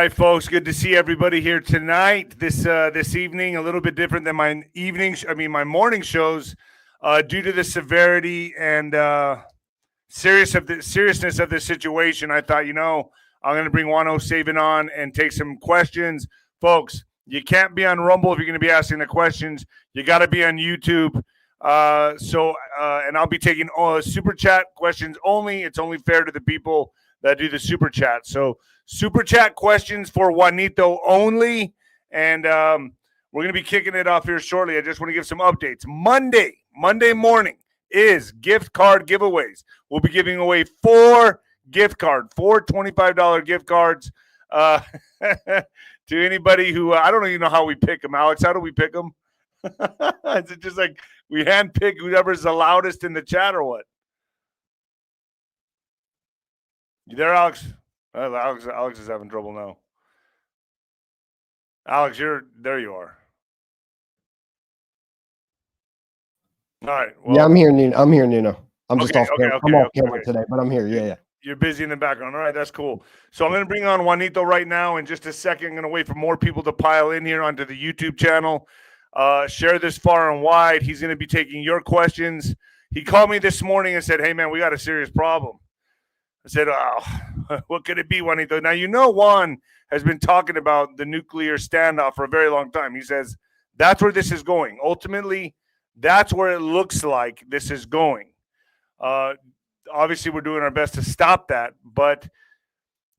right, folks. Good to see everybody here tonight. This evening, a little bit different than my my morning shows, due to the severity and seriousness of this situation. I thought, I'm going to bring Juan O on and take some questions, folks. You can't be on Rumble if you're going to be asking the questions. You got to be on YouTube. And I'll be taking super chat questions only. It's only fair to the people that do the super chat. So super chat questions for Juanito only. And we're going to be kicking it off here shortly. I just want to give some updates. Monday morning is gift card giveaways. We'll be giving away four $25 gift cards to anybody who, I don't even know how we pick them. Alex, how do we pick them? Is it just like we handpick whoever's the loudest in the chat or what? You there, Alex? Alex is having trouble now. Alex, there you are. All right. Well, yeah, I'm here, Nuno. I'm just off camera today, but I'm here. Yeah. You're busy in the background. All right, that's cool. So I'm going to bring on Juanito right now in just a second. I'm going to wait for more people to pile in here onto the YouTube channel. Share this far and wide. He's going to be taking your questions. He called me this morning and said, "Hey, man, we got a serious problem." I said, "Oh, what could it be, Juanito?" Now, Juan has been talking about the nuclear standoff for a very long time. He says that's where this is going. Ultimately, that's where it looks like this is going. Obviously, we're doing our best to stop that, but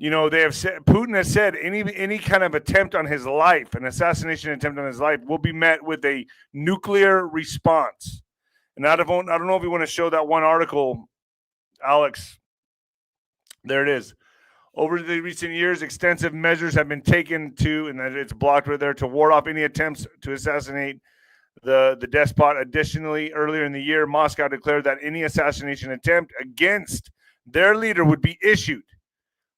they have said, Putin has said any kind of attempt on his life, an assassination attempt on his life, will be met with a nuclear response. And I don't know if you want to show that one article, Alex. There it is. Over the recent years, extensive measures have been taken and it's blocked right there, to ward off any attempts to assassinate the despot. Additionally, earlier in the year, Moscow declared that any assassination attempt against their leader would be issued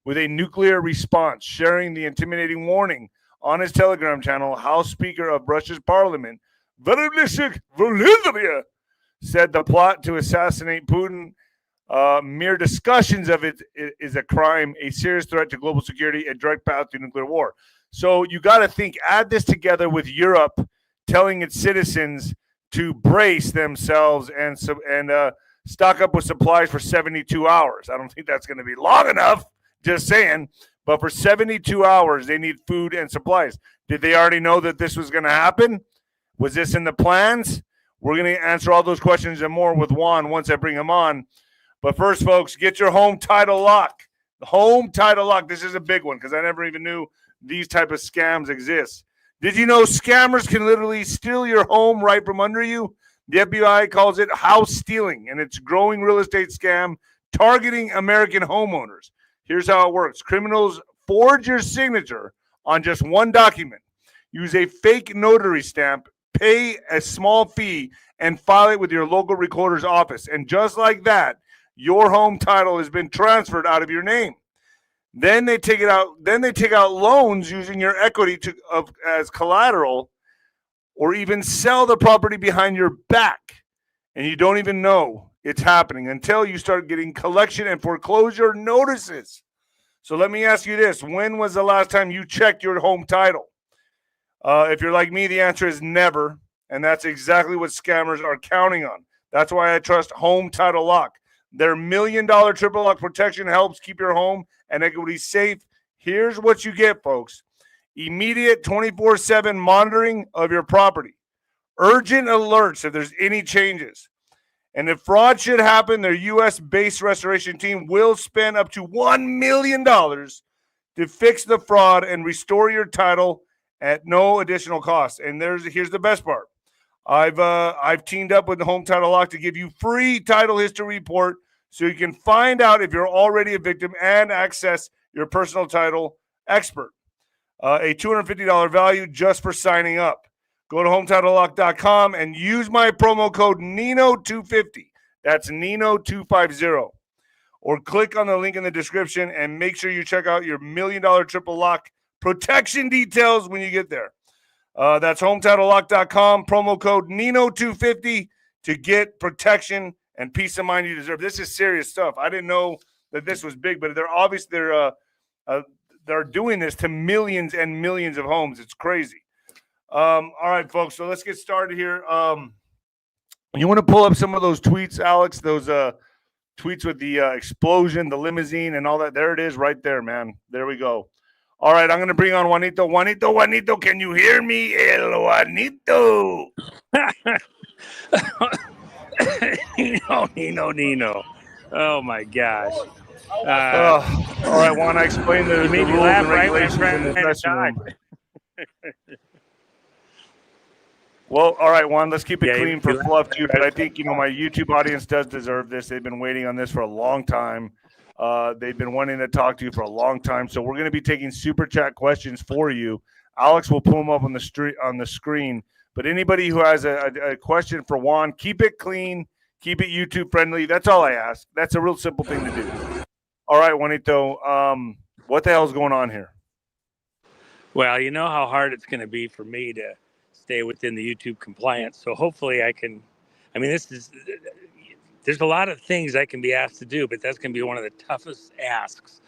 with a nuclear response. Sharing the intimidating warning on his Telegram channel, House Speaker of Russia's parliament, 𝗬𝗂𝗶𝗋, said the plot to assassinate Putin, mere discussions of it is a crime, a serious threat to global security, a direct path to nuclear war. So you got to think, add this together with Europe telling its citizens to brace themselves and stock up with supplies for 72 hours. I don't think that's going to be long enough, just saying. But for 72 hours, they need food and supplies. Did they already know that this was going to happen? Was this in the plans? We're going to answer all those questions and more with Juan once I bring him on. But first, folks, get your home title lock. The home title lock. This is a big one because I never even knew these type of scams exist. Did you know scammers can literally steal your home right from under you? The FBI calls it house stealing, and it's a growing real estate scam targeting American homeowners. Here's how it works. Criminals forge your signature on just one document, use a fake notary stamp, pay a small fee, and file it with your local recorder's office. And just like that, your home title has been transferred out of your name. Then they take it out. Then they take out loans using your equity as collateral, or even sell the property behind your back, and you don't even know it's happening until you start getting collection and foreclosure notices. So let me ask you this: when was the last time you checked your home title? If you're like me, the answer is never, and that's exactly what scammers are counting on. That's why I trust Home Title Lock. Their $1 million triple lock protection helps keep your home and equity safe. Here's what you get, folks. Immediate 24/7 monitoring of your property. Urgent alerts if there's any changes. And if fraud should happen, their U.S.-based restoration team will spend up to $1 million to fix the fraud and restore your title at no additional cost. And here's the best part. I've teamed up with the Home Title Lock to give you free title history report so you can find out if you're already a victim and access your personal title expert. A $250 value just for signing up. Go to HometitleLock.com and use my promo code NINO250. That's NINO250. Or click on the link in the description and make sure you check out your $1 million triple lock protection details when you get there. That's HometitleLock.com, promo code NINO250 to get protection and peace of mind you deserve. This is serious stuff. I didn't know that this was big, but they're they're doing this to millions and millions of homes. It's crazy. All right, folks. So let's get started here. You want to pull up some of those tweets, Alex? Those tweets with the explosion, the limousine, and all that. There it is, right there, man. There we go. All right, I'm going to bring on Juanito. Juanito, can you hear me? El Juanito. Nino. Oh, my gosh. All right, Juan, I explained the rules and regulations in the dressing room. Well, all right, Juan, let's keep it clean for Fluff, too. But I think, my YouTube audience does deserve this. They've been waiting on this for a long time. They've been wanting to talk to you for a long time. So we're going to be taking super chat questions for you. Alex will pull them up on the screen. But anybody who has a question for Juan, keep it clean, keep it YouTube friendly. That's all I ask. That's a real simple thing to do. All right, Juanito, what the hell is going on here? Well, you know how hard it's going to be for me to stay within the YouTube compliance. So hopefully I can, there's a lot of things I can be asked to do, but that's going to be one of the toughest asks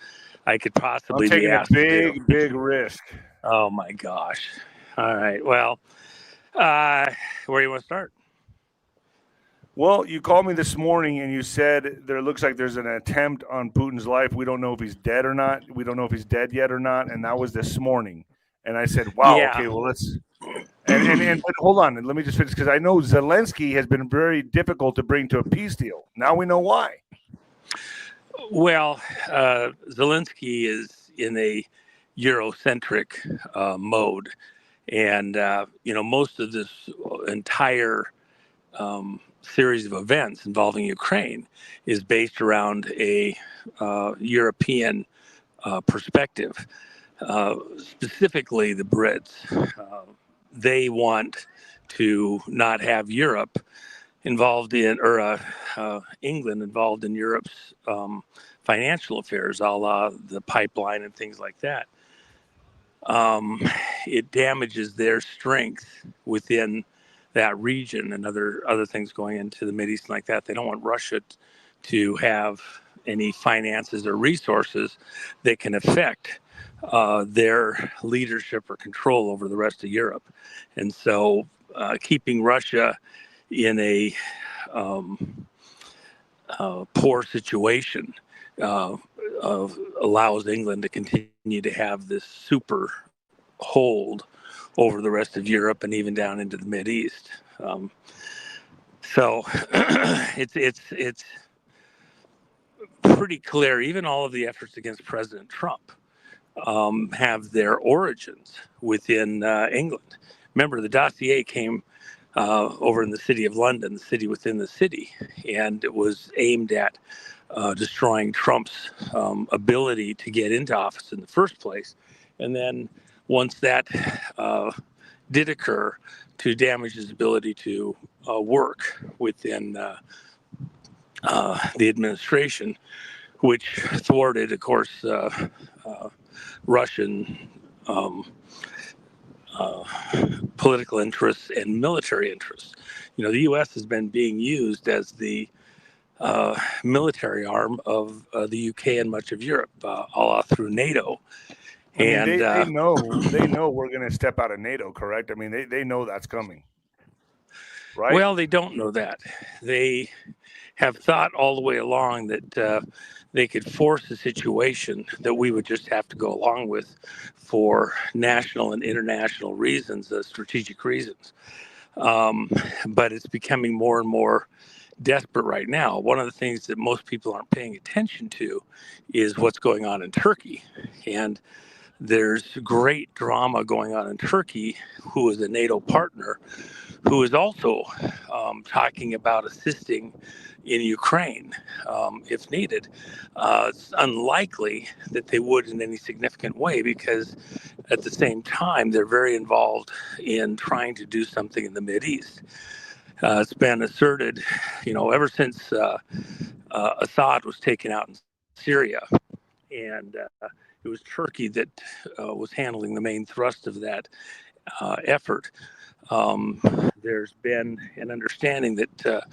I could possibly be asked to do. I'm taking a big risk. Oh my gosh. All right. Well, where do you want to start? Well, you called me this morning and you said there looks like there's an attempt on Putin's life. We don't know if he's dead or not. We don't know if he's dead yet or not. And that was this morning. And I said, wow, yeah. Okay, well, let's but hold on. And let me just finish because I know 𝗬𝗫𝗠𝗃 has been very difficult to bring to a peace deal. Now we know why. Well, 𝗬𝗫𝗠𝗃 is in a Eurocentric mode. And, most of this entire series of events involving Ukraine is based around a European perspective. Specifically, the Brits. They want to not have Europe involved in, or England involved in Europe's financial affairs, a la the pipeline and things like that. It damages their strength within that region and other things going into the Mideast like that. They don't want Russia to have any finances or resources that can affect their leadership or control over the rest of Europe. And so keeping Russia in a poor situation allows England to continue to have this super hold over the rest of Europe and even down into the Mideast. So it's pretty clear. Even all of the efforts against President Trump have their origins within England. Remember, the dossier came over in the city of London, the city within the city, and it was aimed at destroying Trump's ability to get into office in the first place. And then once that did occur, to damage his ability to work within the administration, which thwarted, of course, Russian political interests and military interests. The U.S. has been being used as the military arm of the UK and much of Europe, all through NATO. They know we're going to step out of NATO, correct? I mean, they know that's coming, right? Well, they don't know that. They have thought all the way along that they could force a situation that we would just have to go along with for national and international reasons, strategic reasons. But it's becoming more and more desperate right now. One of the things that most people aren't paying attention to is what's going on in Turkey. And there's great drama going on in Turkey, who is a NATO partner, who is also talking about assisting in Ukraine if needed. It's unlikely that they would in any significant way, because at the same time, they're very involved in trying to do something in the Mideast. It's been asserted, ever since Assad was taken out in Syria, and it was Turkey that was handling the main thrust of that effort. there's been an understanding that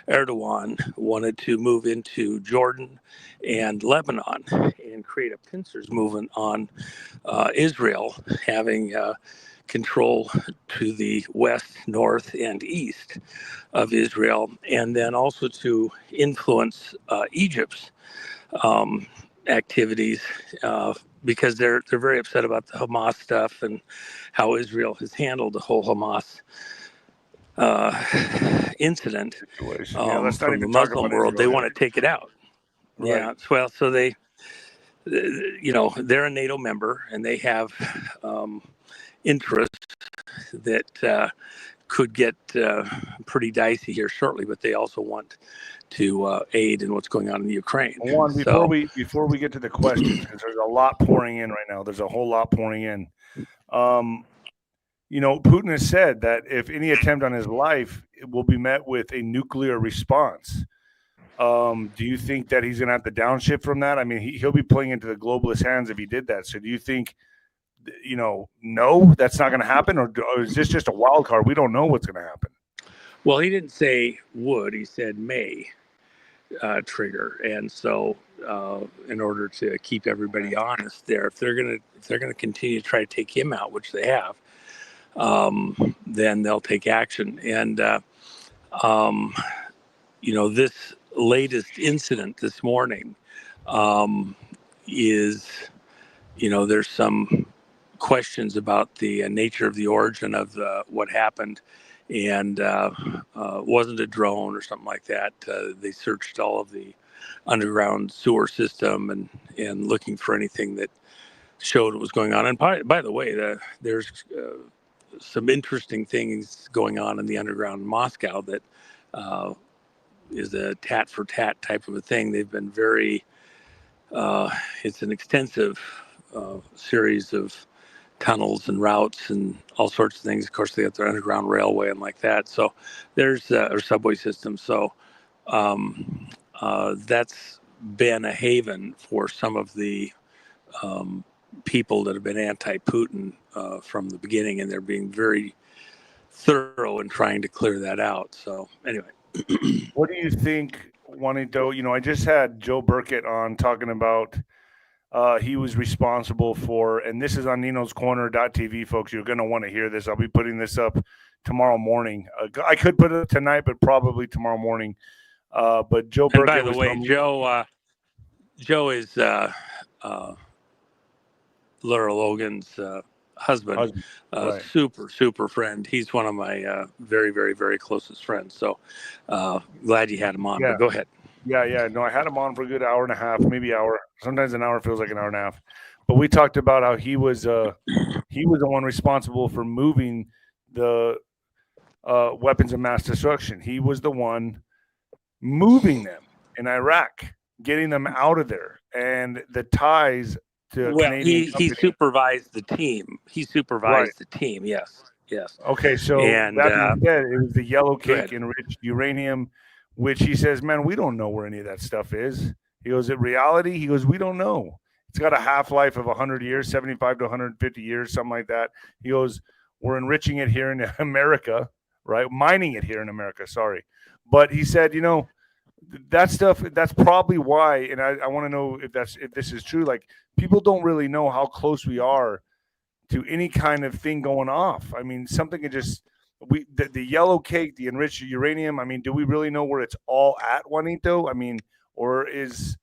Erdogan wanted to move into Jordan and Lebanon and create a pincers movement on Israel, having control to the west, north, and east of Israel, and then also to influence Egypt's activities, because they're very upset about the Hamas stuff and how Israel has handled the whole Hamas incident from the Muslim world. They want to take it out. Right. Yeah, well, so they're a NATO member, and they have interests that could get pretty dicey here shortly, but they also want to aid in what's going on in the Ukraine. Juan, before we get to the questions, because there's a lot pouring in right now. There's a whole lot pouring in. Putin has said that if any attempt on his life, it will be met with a nuclear response. Do you think that he's going to have to downshift from that? I mean, he'll be playing into the globalist hands if he did that. So do you think, no, that's not going to happen? Or is this just a wild card? We don't know what's going to happen. Well, he didn't say would. He said may trigger. And so in order to keep everybody honest there, if they're going to continue to try to take him out, which they have, then they'll take action. And, this latest incident this morning is, there's some questions about the nature of the origin of what happened. And wasn't a drone or something like that. They searched all of the underground sewer system and looking for anything that showed what was going on. And by the way, there's some interesting things going on in the underground in Moscow that is a tat for tat type of a thing. They've been very, it's an extensive series of tunnels and routes and all sorts of things. Of course, they have their underground railway and like that. So there's a subway system. So that's been a haven for some of the people that have been anti-Putin from the beginning, and they're being very thorough in trying to clear that out. So anyway. What do you think, Juanito? I just had 𝗀𝗶𝗱𝗲 on talking about he was responsible for, and this is on ninoscorner.tv, folks. You're going to want to hear this. I'll be putting this up tomorrow morning. I could put it up tonight, but probably tomorrow morning. But 𝗀𝗶𝗱𝗲. And by the way, Joe is Laura Logan's husband, right. Super friend. He's one of my very, very, very closest friends. So glad you had him on. Yeah. But go ahead. Yeah. No, I had him on for a good hour and a half, maybe hour. Sometimes an hour feels like an hour and a half. But we talked about how he was the one responsible for moving the weapons of mass destruction. He was the one moving them in Iraq, getting them out of there, and the ties to Canadian he supervised the team. He supervised the team. Yes. Okay, so that being said, it was the yellow cake enriched uranium, which he says, man, we don't know where any of that stuff is. He goes, in reality, he goes, we don't know. It's got a half-life of 100 years, 75 to 150 years, something like that. He goes, we're enriching it here in America, right? Mining it here in America, sorry. But he said, that stuff, that's probably why, and I want to know if this is true, like, people don't really know how close we are to any kind of thing going off. I mean, something can just, the yellow cake, the enriched uranium, I mean, do we really know where it's all at, Juanito? I mean, or is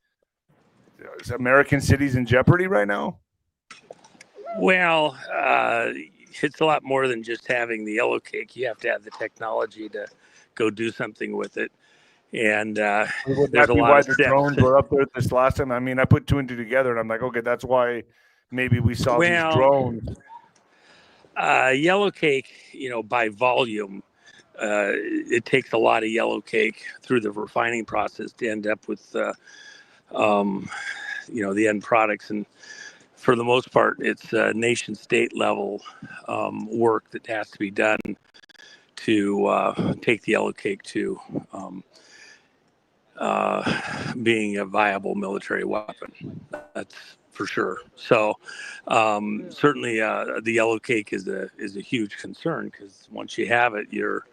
American cities in jeopardy right now? Well, it's a lot more than just having the yellow cake. You have to have the technology to go do something with it. And would that be why the drones were up there this last time? I mean, I put two and two together, and I'm like, okay, that's why maybe we saw these drones. Yellow cake, by volume, it takes a lot of yellow cake through the refining process to end up with, the end products. And for the most part, it's nation state level work that has to be done to take the yellow cake to being a viable military weapon. That's for sure. So certainly the yellow cake is a huge concern, because once you have it, you're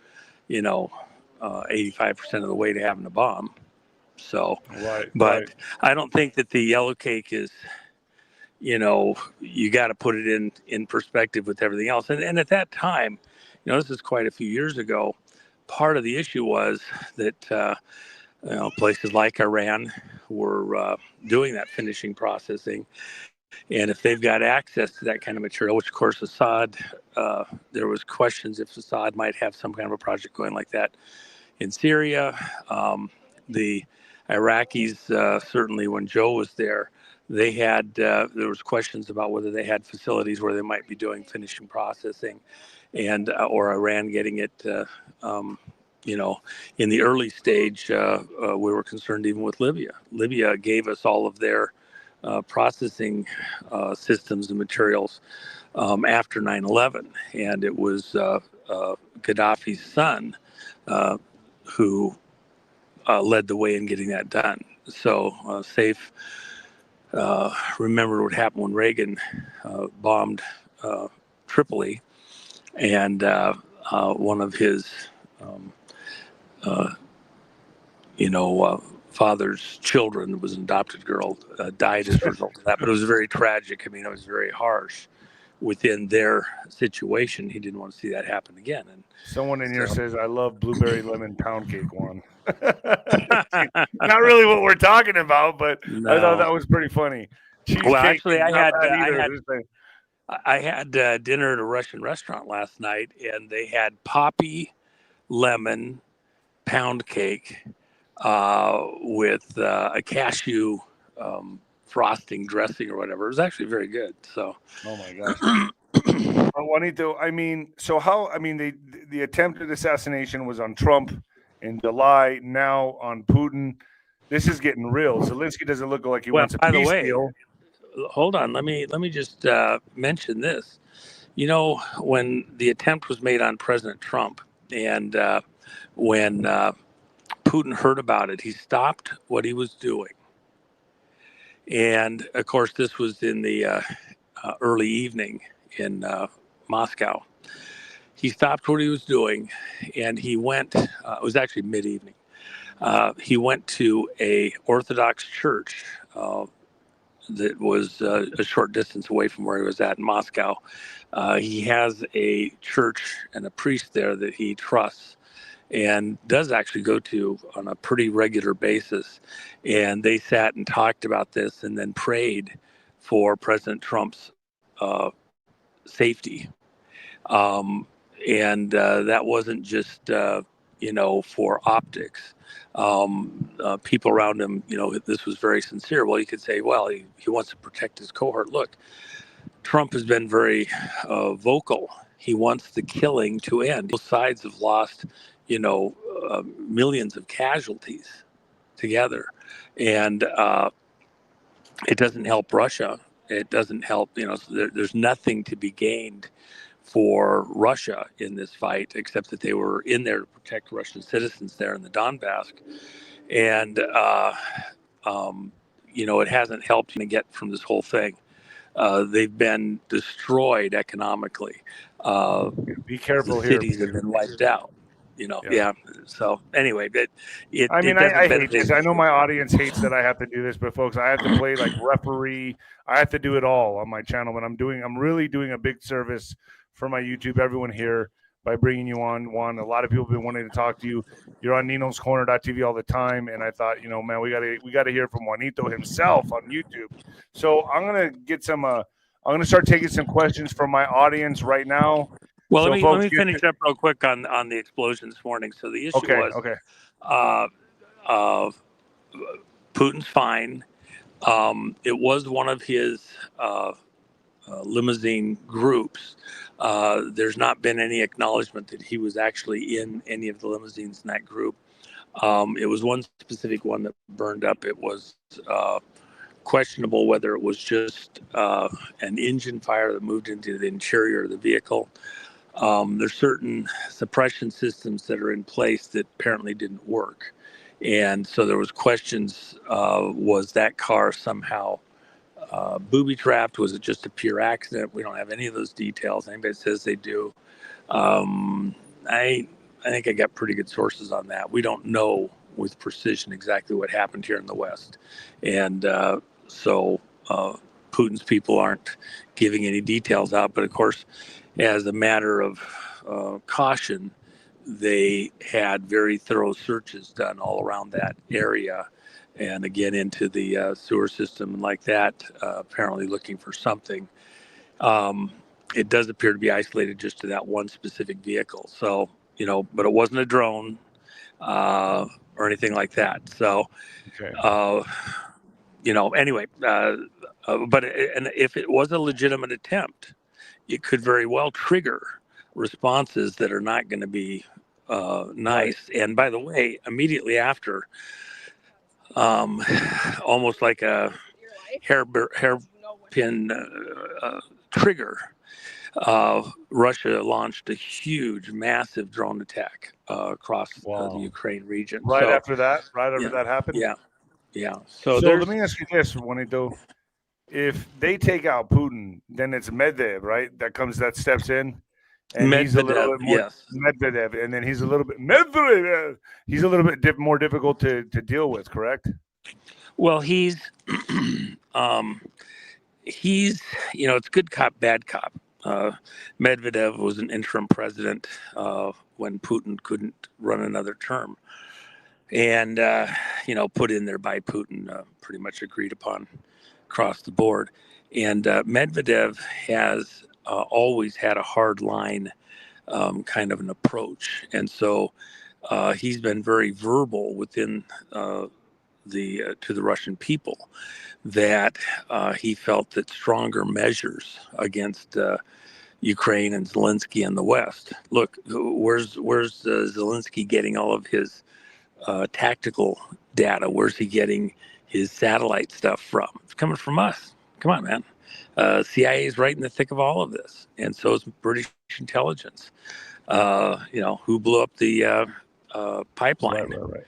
85% of the way to having a bomb. So, but I don't think that the yellow cake is, you got to put it in perspective with everything else. And at that time, this is quite a few years ago, part of the issue was that places like Iran were doing that finishing processing. And if they've got access to that kind of material, which of course Assad, there was questions if Assad might have some kind of a project going like that in Syria. The Iraqis, certainly when Joe was there, they had, there was questions about whether they had facilities where they might be doing finishing processing, and or Iran getting it, in the early stage. We were concerned even with Libya. Libya gave us all of their processing systems and materials after 9/11, and it was Gaddafi's son who led the way in getting that done. So Saif remembered what happened when Reagan bombed Tripoli, and one of his father's children, was an adopted girl, died as a result of that. But it was very tragic. I mean, it was very harsh within their situation. He didn't want to see that happen again. And someone in here says, "I love blueberry lemon pound cake one." Not really what we're talking about, but no. I thought that was pretty funny. Cheesecake, well, actually, I had dinner at a Russian restaurant last night, and they had poppy lemon pound cake with a cashew frosting dressing or whatever. It was actually very good. So, oh my gosh. Juanito, I mean, so how? I mean, the attempted assassination was on Trump in July. Now on Putin, this is getting real. Zelensky doesn't look like he wants a peace deal. Hold on. Let me just mention this. When the attempt was made on President Trump, and when Putin heard about it, he stopped what he was doing. And of course, this was in the early evening in Moscow. He stopped what he was doing, and he went, it was actually mid-evening. He went to a Orthodox church that was a short distance away from where he was at in Moscow. He has a church and a priest there that he trusts and does actually go to on a pretty regular basis. And they sat and talked about this and then prayed for President Trump's safety. And that wasn't just, for optics. People around him, this was very sincere. Well, you could say, well, he wants to protect his cohort. Look, Trump has been very vocal. He wants the killing to end. Both sides have lost, millions of casualties together. And it doesn't help Russia. It doesn't help, there's nothing to be gained for Russia in this fight, except that they were in there to protect Russian citizens there in the Donbass. And, it hasn't helped to get from this whole thing. They've been destroyed economically. Be careful here. Cities have been wiped out. Yeah. So anyway, I hate this. I know my audience hates that I have to do this, but folks, I have to play like referee. I have to do it all on my channel, but I'm really doing a big service for my YouTube, everyone here, by bringing you on. Juan, a lot of people have been wanting to talk to you. You're on Nino'sCorner.tv all the time, and I thought, man, we got to hear from Juanito himself on YouTube. So I'm gonna get I'm gonna start taking some questions from my audience right now. Well, so let me finish up real quick on the explosion this morning. So the issue was Putin's fine. It was one of his limousine groups. There's not been any acknowledgement that he was actually in any of the limousines in that group. It was one specific one that burned up. It was questionable whether it was just an engine fire that moved into the interior of the vehicle. There's certain suppression systems that are in place that apparently didn't work. And so there was questions, was that car somehow booby trapped? Was it just a pure accident? We don't have any of those details. Anybody says they do. I think I got pretty good sources on that. We don't know with precision exactly what happened here in the West. And so Putin's people aren't giving any details out. But of course, as a matter of caution, they had very thorough searches done all around that area. And again, into the sewer system and like that, apparently looking for something. It does appear to be isolated just to that one specific vehicle. So, but it wasn't a drone or anything like that. So, Okay. Anyway, and if it was a legitimate attempt, it could very well trigger responses that are not going to be nice. And by the way, immediately after, almost like a hairpin trigger, Russia launched a huge, massive drone attack across the Ukraine region. Right after that happened? Yeah. So let me ask you this, Juanito. If they take out Putin, then it's Medvedev, right? That steps in. And Medvedev, he's a little bit more, yes. Medvedev, and then he's a little bit Medvedev. He's a little bit more difficult to deal with, correct? Well, he's it's good cop, bad cop. Medvedev was an interim president when Putin couldn't run another term, and put in there by Putin, pretty much agreed upon across the board. And Medvedev has always had a hard line kind of an approach, and so he's been very verbal within to the Russian people that he felt that stronger measures against Ukraine and 𝗬𝗏𝗏 and the West. Look, where's 𝗬𝗏𝗏𝗏 getting all of his tactical data? Where's he getting his satellite stuff from? It's coming from us. Come on, man. CIA is right in the thick of all of this, and so is British intelligence. Who blew up the pipeline? Right.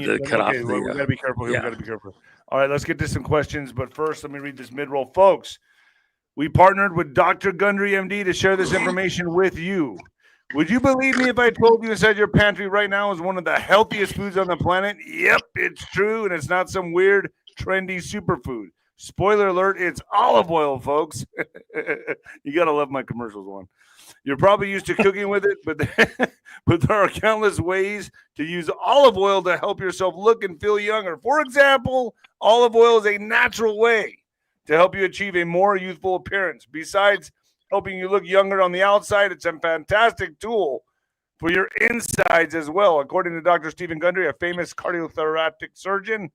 To cut off the. We gotta be careful here. We gotta be careful. All right, let's get to some questions. But first, let me read this mid-roll, folks. We partnered with Dr. Gundry, MD, to share this information with you. Would you believe me if I told you inside your pantry right now is one of the healthiest foods on the planet? Yep, it's true, and it's not some weird, trendy superfood. Spoiler alert, it's olive oil, folks. You got to love my commercials, one. You're probably used to cooking with it, but there are countless ways to use olive oil to help yourself look and feel younger. For example, olive oil is a natural way to help you achieve a more youthful appearance. Besides helping you look younger on the outside, it's a fantastic tool for your insides as well. According to Dr. Stephen Gundry, a famous cardiothoracic surgeon,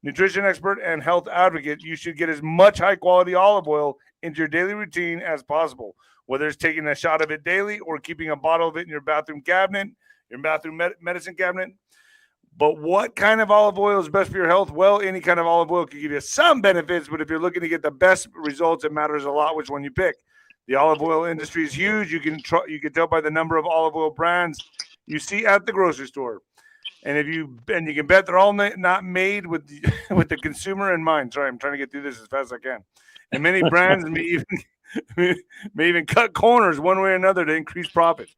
nutrition expert, and health advocate, you should get as much high-quality olive oil into your daily routine as possible, whether it's taking a shot of it daily or keeping a bottle of it in your bathroom cabinet, your bathroom medicine cabinet. But what kind of olive oil is best for your health? Well, any kind of olive oil can give you some benefits, but if you're looking to get the best results, it matters a lot which one you pick. The olive oil industry is huge. You can tell by the number of olive oil brands you see at the grocery store. And you can bet they're all not made with the consumer in mind. Sorry, I'm trying to get through this as fast as I can. And many brands may even cut corners one way or another to increase profit.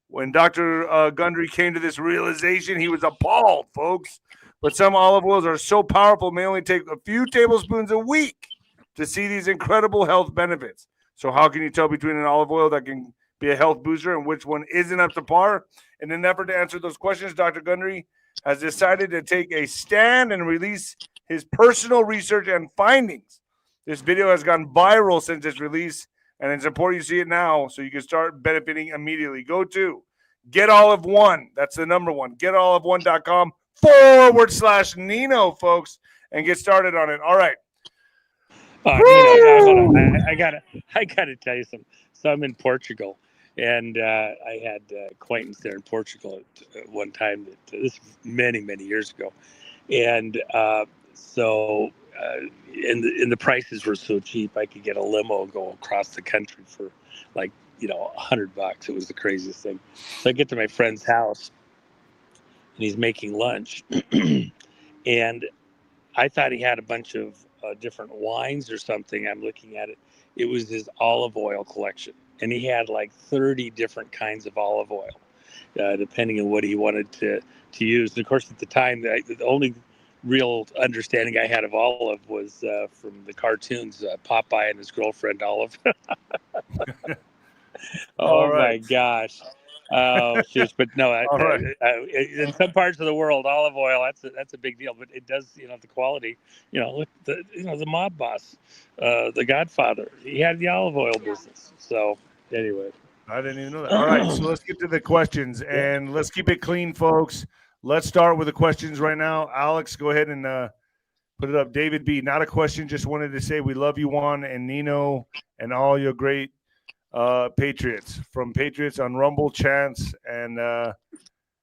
When Dr. Gundry came to this realization, he was appalled, folks. But some olive oils are so powerful, it may only take a few tablespoons a week to see these incredible health benefits. So how can you tell between an olive oil that can be a health booster and which one isn't up to par? In an effort to answer those questions, Dr. Gundry has decided to take a stand and release his personal research and findings. This video has gone viral since its release, and it's important you see it now so you can start benefiting immediately. Go to Get Olive One. That's the number one. GetOlive1.com/Nino, folks, and get started on it. All right. I gotta tell you something. So I'm in Portugal, and I had acquaintance there in Portugal at one time. This many years ago, and and the prices were so cheap. I could get a limo go across the country for like $100. It was the craziest thing. So I get to my friend's house, and he's making lunch, and I thought he had a bunch of different wines or something. I'm looking at it. It was his olive oil collection, and he had like 30 different kinds of olive oil, depending on what he wanted to use. And of course, at the time, the only real understanding I had of olive was from the cartoons, Popeye and his girlfriend Olive. Oh my gosh. Oh, shush. But no, All right. in some parts of the world, olive oil, that's a big deal. But it does, the quality, look, the mob boss, the Godfather, he had the olive oil business. So anyway. I didn't even know that. All right, so let's get to the questions, and let's keep it clean, folks. Let's start with the questions right now. Alex, go ahead and put it up. David B., not a question, just wanted to say we love you, Juan and Nino, and all your great Patriots. From Patriots on Rumble, Chance, and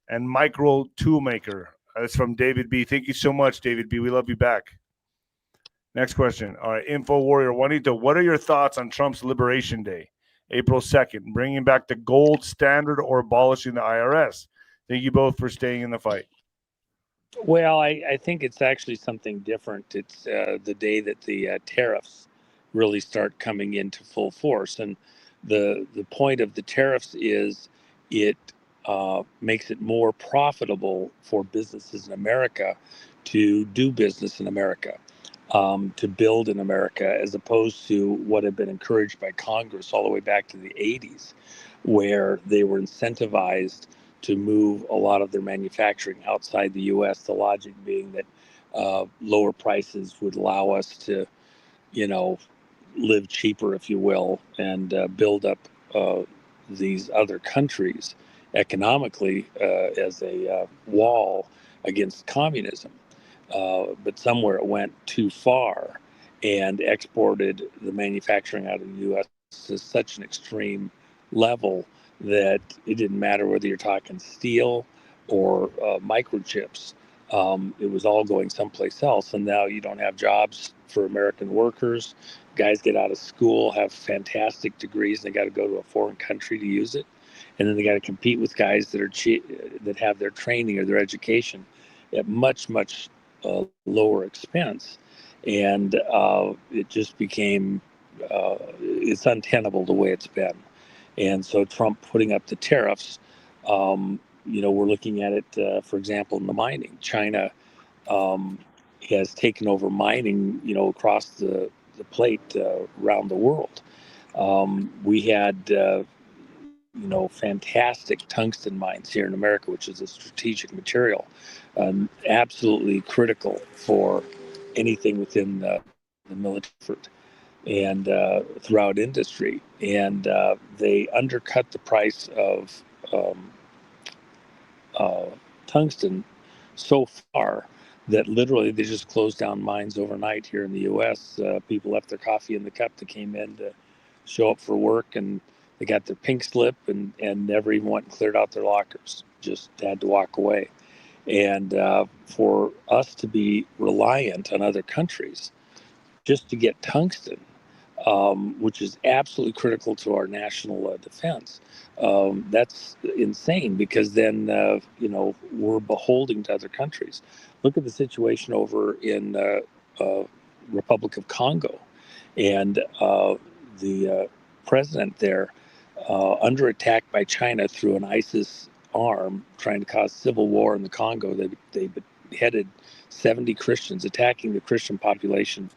Micro Toolmaker. That's from David B. Thank you so much, David B. We love you back. Next question. All right, Info Warrior. Juanito, what are your thoughts on Trump's Liberation Day? April 2nd, bringing back the gold standard or abolishing the IRS. Thank you both for staying in the fight. Well, I think it's actually something different. It's the day that the tariffs really start coming into full force. And the point of the tariffs is it makes it more profitable for businesses in America to do business in America. To build in America, as opposed to what had been encouraged by Congress all the way back to the 80s, where they were incentivized to move a lot of their manufacturing outside the U.S., the logic being that lower prices would allow us to, live cheaper, if you will, and build up these other countries economically as a wall against communism. But somewhere it went too far and exported the manufacturing out of the U.S. to such an extreme level that it didn't matter whether you're talking steel or microchips. It was all going someplace else. And now you don't have jobs for American workers. Guys get out of school, have fantastic degrees, and they got to go to a foreign country to use it. And then they got to compete with guys that are that have their training or their education at much, much lower expense, and it just became it's untenable the way it's been. And so Trump putting up the tariffs, we're looking at it, for example, in the mining. China has taken over mining, across the plate around the world. We had fantastic tungsten mines here in America, which is a strategic material, absolutely critical for anything within the military and throughout industry. And they undercut the price of tungsten so far that literally they just closed down mines overnight here in the U.S. People left their coffee in the cup that came in to show up for work, and they got their pink slip and never even went and cleared out their lockers, just had to walk away. And for us to be reliant on other countries just to get tungsten, which is absolutely critical to our national defense, that's insane, because then, we're beholden to other countries. Look at the situation over in Republic of Congo, and the president there, under attack by China through an ISIS arm trying to cause civil war in the Congo. They beheaded 70 Christians, attacking the Christian population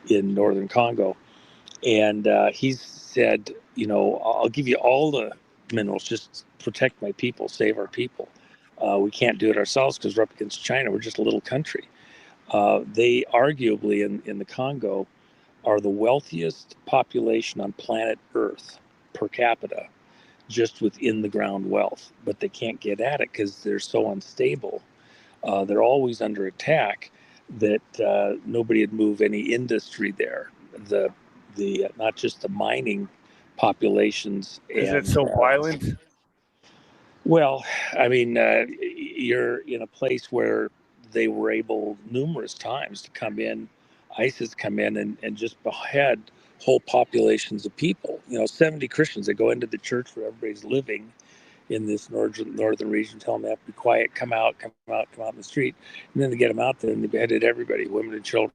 in northern Congo. And he said, I'll give you all the minerals, just protect my people, save our people. We can't do it ourselves because we're up against China. We're just a little country. They arguably in the Congo are the wealthiest population on planet Earth per capita, just within the ground wealth, but they can't get at it because they're so unstable. They're always under attack that nobody would move any industry there. The not just the mining populations. Is it so violent? Well, I mean, you're in a place where they were able numerous times to come in, ISIS come in and just behead whole populations of people. 70 Christians that go into the church where everybody's living in this northern region, tell them they have to be quiet, come out in the street, and then they get them out there and they beheaded everybody, women and children.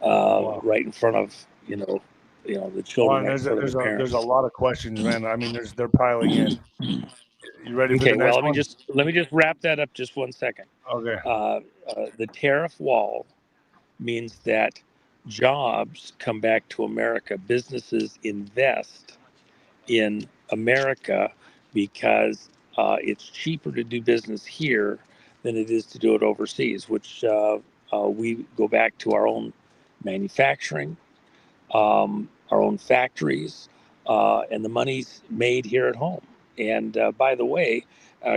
right in front of the children next door to their parents. There's a lot of questions, man. I mean, they're piling in. You ready for Okay, the next well, one? let me just wrap that up just 1 second. Okay. The tariff wall means that jobs come back to America. Businesses invest in America because it's cheaper to do business here than it is to do it overseas, which we go back to our own manufacturing, our own factories, and the money's made here at home. And by the way,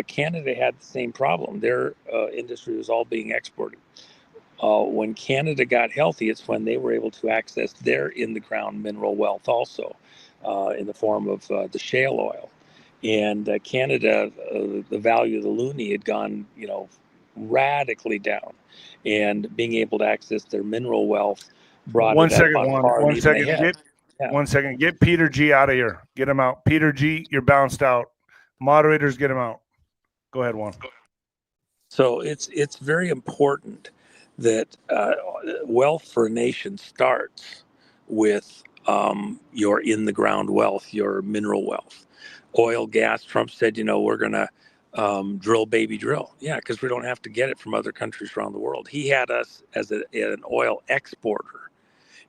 Canada had the same problem. Their industry was all being exported. When Canada got healthy, it's when they were able to access their in-the-ground mineral wealth also in the form of the shale oil. And Canada, the value of the loonie had gone, radically down. And being able to access their mineral wealth brought it up on par and even ahead. One second. Get Peter G out of here. Get him out. Peter G, you're bounced out. Moderators, get him out. Go ahead, Juan. So it's very important that wealth for a nation starts with your in-the-ground wealth, your mineral wealth. Oil, gas, Trump said, we're going to drill, baby, drill. Yeah, because we don't have to get it from other countries around the world. He had us as an oil exporter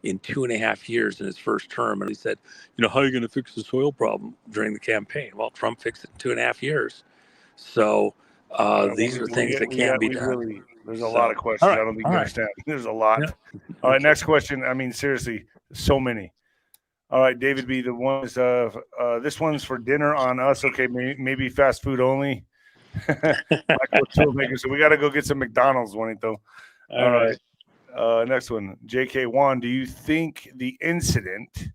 in 2.5 years in his first term. And he said, how are you going to fix this oil problem during the campaign? Well, Trump fixed it in 2.5 years. So these are things that can be done. There's a lot of questions. I don't think you understand. There's a lot. Yeah. All right, next question. I mean, seriously, so many. All right, David B. The one is this one's for dinner on us. Okay, maybe fast food only. So we got to go get some McDonald's, Juanito. All right. Next one, JK Juan. Do you think the incident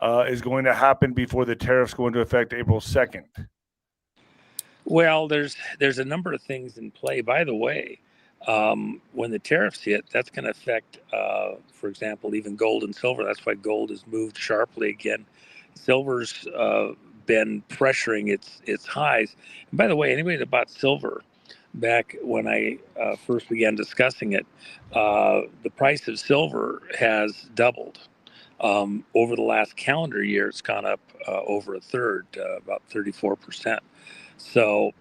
is going to happen before the tariffs go into effect April 2nd? Well, there's a number of things in play. By the way, when the tariffs hit, that's going to affect, for example, even gold and silver. That's why gold has moved sharply again. Silver's been pressuring its highs. And by the way, anybody that bought silver back when I first began discussing it, the price of silver has doubled. Over the last calendar year, it's gone up over a third, about 34%. So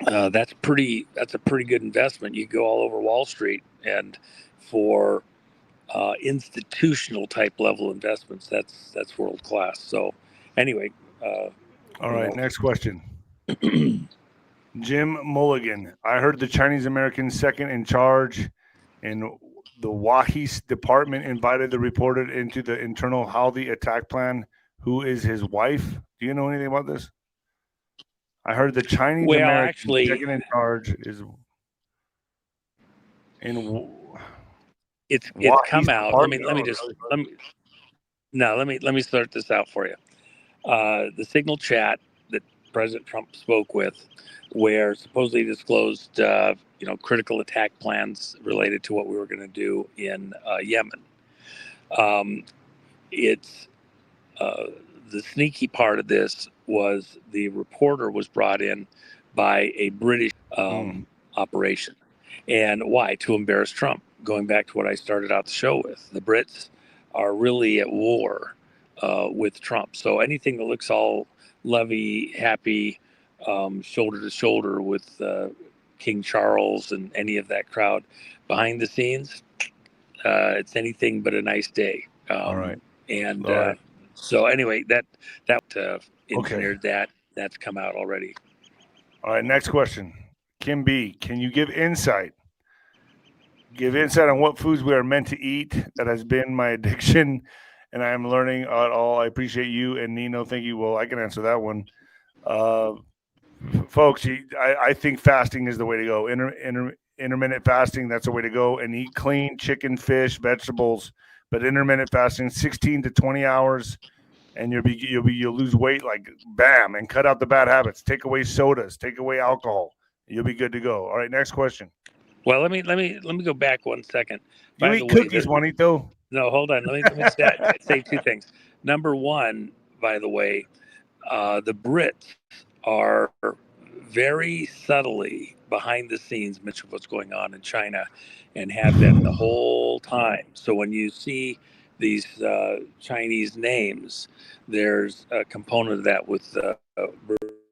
that's a pretty good investment. You go all over Wall Street, and for institutional type level investments, that's world class. So anyway, all right, next question. Jim Mulligan. I heard the Chinese American second in charge in the 𝗬𝗏𝗏 department invited the reporter into the internal 𝗬𝗏𝗏 attack plan. Who is his wife? Do you know anything about this? I heard the Chinese American second in charge is in. It's come out. Let me start this out for you. The signal chat that President Trump spoke with, where supposedly disclosed, critical attack plans related to what we were going to do in Yemen. It's the sneaky part of this was the reporter was brought in by a British operation. And why? To embarrass Trump. Going back to what I started out the show with, the Brits are really at war with Trump. So anything that looks all lovey, happy, shoulder to shoulder with King Charles and any of that crowd, behind the scenes, it's anything but a nice day. All right. And so anyway, that engineered that's come out already. All right, next question. Kim B, can you give insight? Give insight on what foods we are meant to eat. That has been my addiction, and I am learning at all. I appreciate you and Nino. Thank you. Well, I can answer that one. Folks, I think fasting is the way to go. Intermittent fasting, that's the way to go. And eat clean chicken, fish, vegetables. But intermittent fasting, 16 to 20 hours, and you'll lose weight like bam, and cut out the bad habits. Take away sodas, take away alcohol. You'll be good to go. All right, next question. Well, let me go back 1 second. You eat cookies, Juanito. No, hold on. Let me say two things. Number one, by the way, the Brits are very subtly behind the scenes mention what's going on in China, and have been the whole time. So when you see these Chinese names, there's a component of that with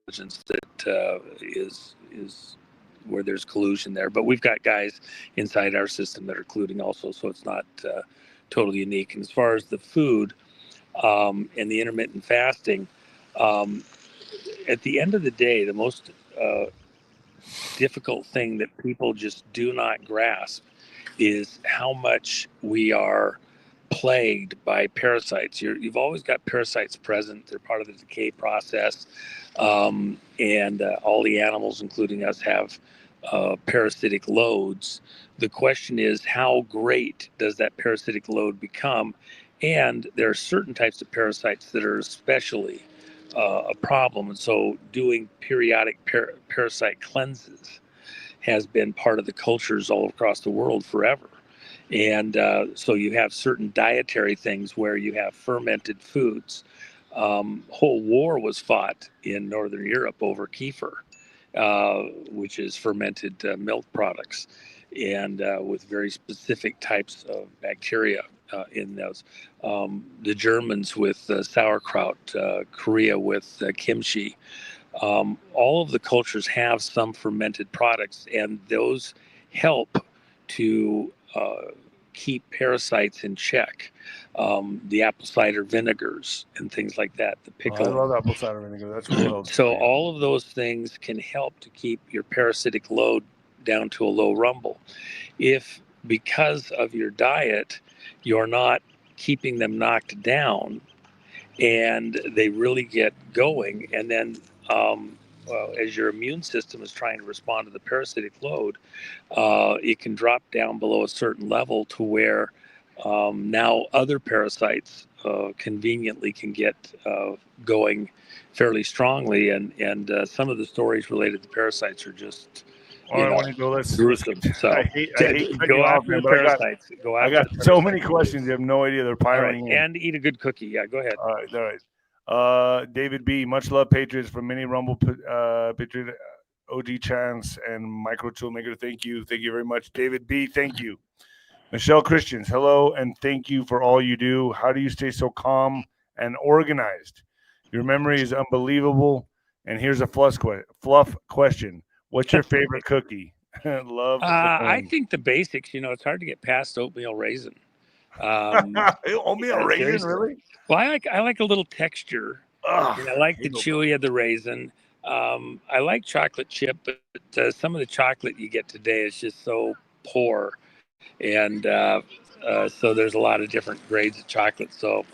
intelligence that is where there's collusion there. But we've got guys inside our system that are colluding also, so it's not totally unique. And as far as the food and the intermittent fasting, at the end of the day, the most difficult thing that people just do not grasp is how much we are plagued by parasites. You've always got parasites present. They're part of the decay process. And all the animals, including us, have parasitic loads. The question is, how great does that parasitic load become? And there are certain types of parasites that are especially a problem. And so doing periodic parasite cleanses has been part of the cultures all across the world forever. And so you have certain dietary things where you have fermented foods. Whole war was fought in Northern Europe over kefir, which is fermented milk products, and with very specific types of bacteria in those. The Germans with sauerkraut, Korea with kimchi. All of the cultures have some fermented products, and those help to keep parasites in check. The apple cider vinegars and things like that, the pickle. I love apple cider vinegar. That's real. So all of those things can help to keep your parasitic load down to a low rumble. If because of your diet, you're not keeping them knocked down and they really get going, and then as your immune system is trying to respond to the parasitic load, it can drop down below a certain level to where now other parasites conveniently can get going fairly strongly, and some of the stories related to parasites are just gruesome. So I hate go after the parasites. I got so many questions. You have no idea. They're piling in. And eat a good cookie. Yeah, go ahead. All right. David B. Much love, Patriots, from many Rumble Patriot, OG Chance, and Micro Toolmaker. Thank you very much, David B. Thank you. Michelle Christians, hello, and thank you for all you do. How do you stay so calm and organized? Your memory is unbelievable. And here's a fluff question. What's your favorite cookie? Love. I think the basics. It's hard to get past oatmeal raisin. Oatmeal raisin, really? Well, I like a little texture. And I like the chewy of the raisin. I like chocolate chip, but some of the chocolate you get today is just so poor. And so there's a lot of different grades of chocolate. So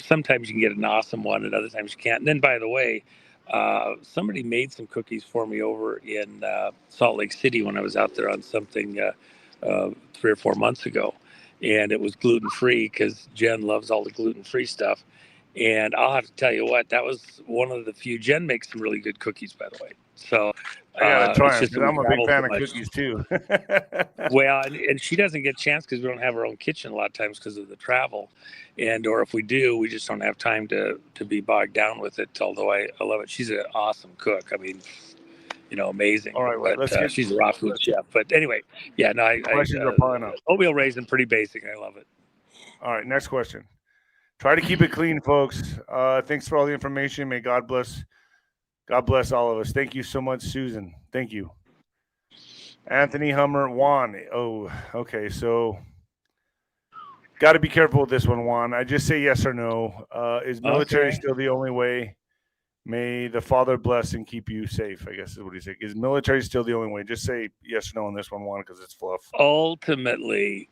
sometimes you can get an awesome one and other times you can't. And then, by the way, somebody made some cookies for me over in Salt Lake City when I was out there on something 3 or 4 months ago. And it was gluten-free because Jen loves all the gluten-free stuff. And I'll have to tell you what, that was one of the few. Jen makes some really good cookies, by the way. So I gotta try them. I'm a big fan of cookies too. Well, and she doesn't get a chance because we don't have our own kitchen a lot of times because of the travel, or if we do, we just don't have time to be bogged down with it. Although I love it. She's an awesome cook. I mean, amazing. All right, well, but she's a raw food chef. But anyway, yeah, no, oatmeal raisin, pretty basic. I love it. All right, next question. Try to keep it clean, folks. Thanks for all the information. May God bless all of us. Thank you so much, Susan. Thank you. Anthony Hummer, Juan. Oh, okay. So got to be careful with this one, Juan. I just say yes or no. Is military still the only way? May the Father bless and keep you safe, I guess is what he said. Is military still the only way? Just say yes or no on this one, Juan, because it's fluff. Ultimately,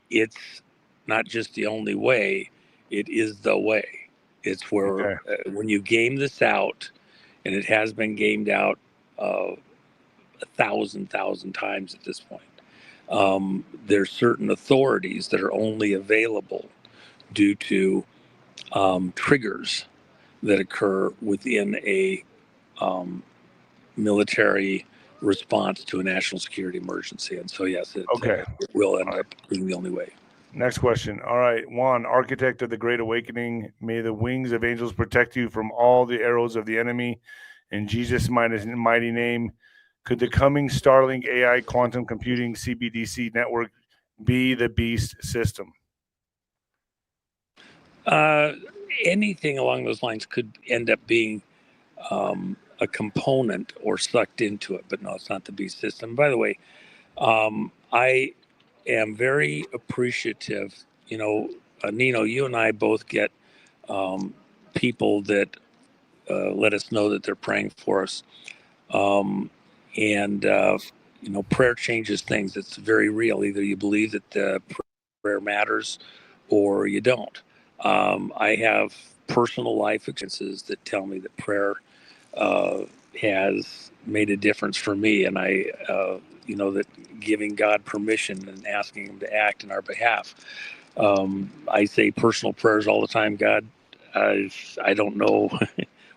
it's not just the only way. It is the way. It's where when you game this out, and it has been gamed out 1,000 times at this point. There's certain authorities that are only available due to triggers that occur within a military response to a national security emergency. And so, yes, it will end up being the only way. Next question. All right. Juan, architect of the Great Awakening, may the wings of angels protect you from all the arrows of the enemy In Jesus' mighty name, could the coming Starlink AI quantum computing CBDC network be the beast system? Anything along those lines could end up being a component or sucked into it, but no, it's not the beast system. By the way, I am very appreciative. You know, Nino, you and I both get people that let us know that they're praying for us. You know, prayer changes things. It's very real. Either you believe that prayer matters or you don't. I have personal life experiences that tell me that prayer has made a difference for me. And you know, that giving God permission and asking him to act in our behalf. I say personal prayers all the time. God, I don't know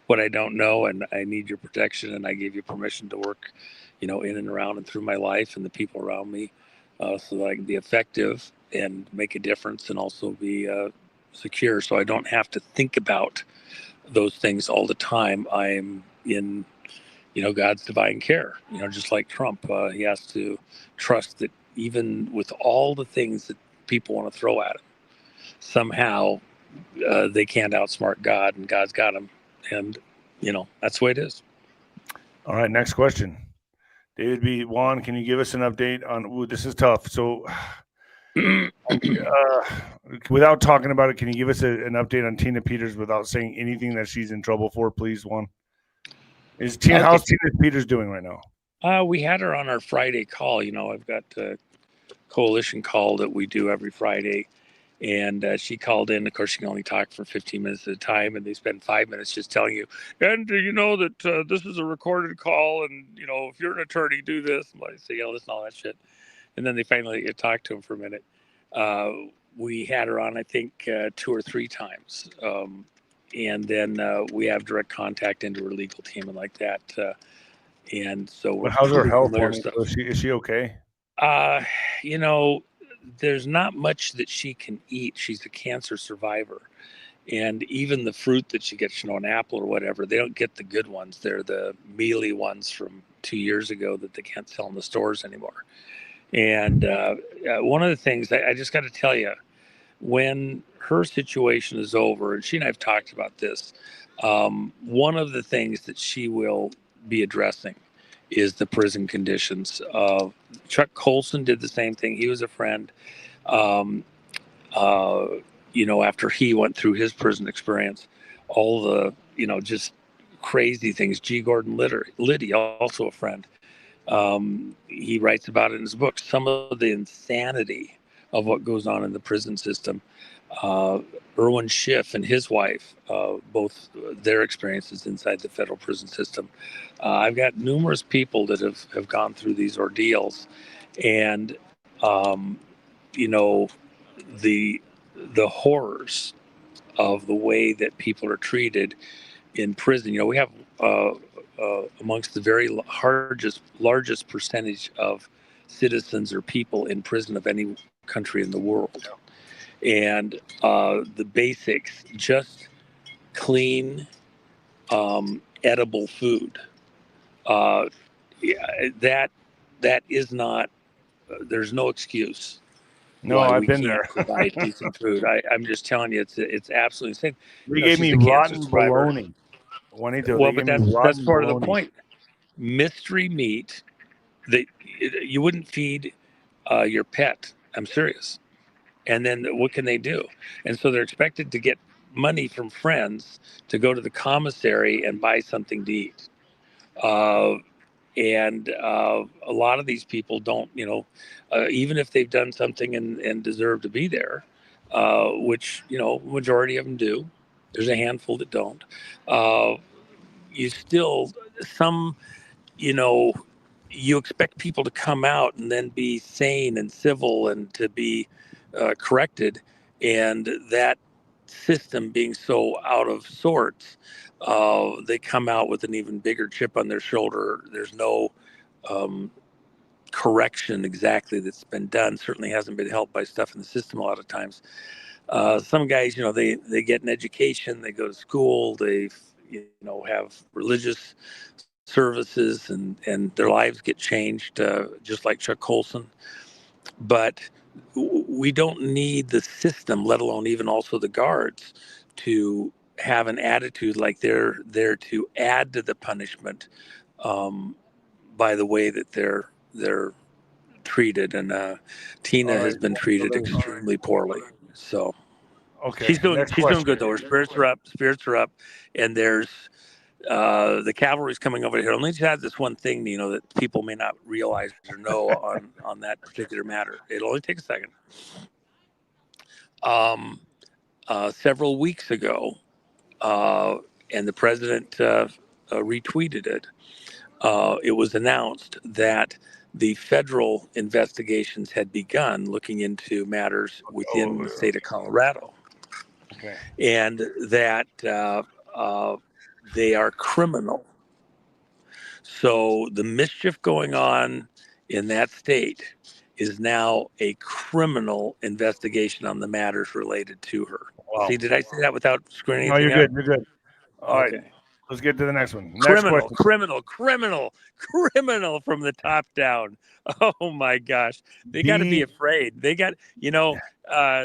what I don't know, and I need your protection, and I give you permission to work, you know, in and around and through my life and the people around me, so that I can be effective and make a difference, and also be secure, so I don't have to think about those things all the time. I'm in, you know, God's divine care. You know, just like Trump, he has to trust that even with all the things that people want to throw at him, somehow they can't outsmart God, and God's got him. And, you know, that's the way it is. All right, next question. David B. Juan, can you give us an update on, ooh, this is tough. So without talking about it, can you give us an update on Tina Peters without saying anything that she's in trouble for, please, Juan? How's Tina Peters doing right now? We had her on our Friday call. You know, I've got a coalition call that we do every Friday. And she called in. Of course, she can only talk for 15 minutes at a time, and they spend 5 minutes just telling you, and you know that this is a recorded call, and you know, if you're an attorney, do this. And I say, listen, all that shit. And then they finally get to talk to him for a minute. We had her on, I think, 2 or 3 times, and then we have direct contact into her legal team and like that. And so, well, how's her health? Is she okay? You know, there's not much that she can eat. She's a cancer survivor. And even the fruit that she gets, you know, an apple or whatever, they don't get the good ones. They're the mealy ones from 2 years ago that they can't sell in the stores anymore. And one of the things I just got to tell you, when her situation is over, and she and I have talked about this, one of the things that she will be addressing is the prison conditions. Chuck Colson did the same thing. He was a friend. You know, after he went through his prison experience, all the, you know, just crazy things. G. Gordon Liddy, also a friend. He writes about it in his book, some of the insanity of what goes on in the prison system. 𝗬𝗏 Schiff and his wife, both their experiences inside the federal prison system. I've got numerous people that have gone through these ordeals, and you know, the horrors of the way that people are treated in prison. You know, we have amongst the very largest percentage of citizens or people in prison of any country in the world. And the basics, just clean, edible food. That is not. There's no excuse. No, I've been there. Provide decent food. I'm just telling you, it's absolutely insane. They gave me rotten bologna. Juanito, well, but that's part of the point. Mystery meat that you wouldn't feed your pet. I'm serious. And then what can they do? And so they're expected to get money from friends to go to the commissary and buy something to eat. And a lot of these people don't, you know, even if they've done something and deserve to be there, which, you know, majority of them do. There's a handful that don't. You still, you know, you expect people to come out and then be sane and civil and to be corrected, and that system being so out of sorts, they come out with an even bigger chip on their shoulder. There's no correction exactly that's been done. Certainly hasn't been helped by stuff in the system a lot of times. Some guys, you know, they get an education, they go to school, they, have religious services and their lives get changed, just like Chuck Colson. But we don't need the system, let alone even also the guards, to have an attitude like they're there to add to the punishment by the way that they're treated. And Tina has been treated extremely poorly. So she's doing good though. Her spirits are up, and there's the cavalry's coming over here. Let me just add this one thing, that people may not realize or know on that particular matter. It'll only take a second. Several weeks ago, and the president retweeted it. It was announced that the federal investigations had begun looking into matters within the state of Colorado, and that they are criminal. So the mischief going on in that state is now a criminal investigation on the matters related to her. Wow. See, did I say that without screwing anything up? No, you're good. All right. Let's get to the next one. Criminal from the top down. Oh my gosh. They got to be afraid. They got,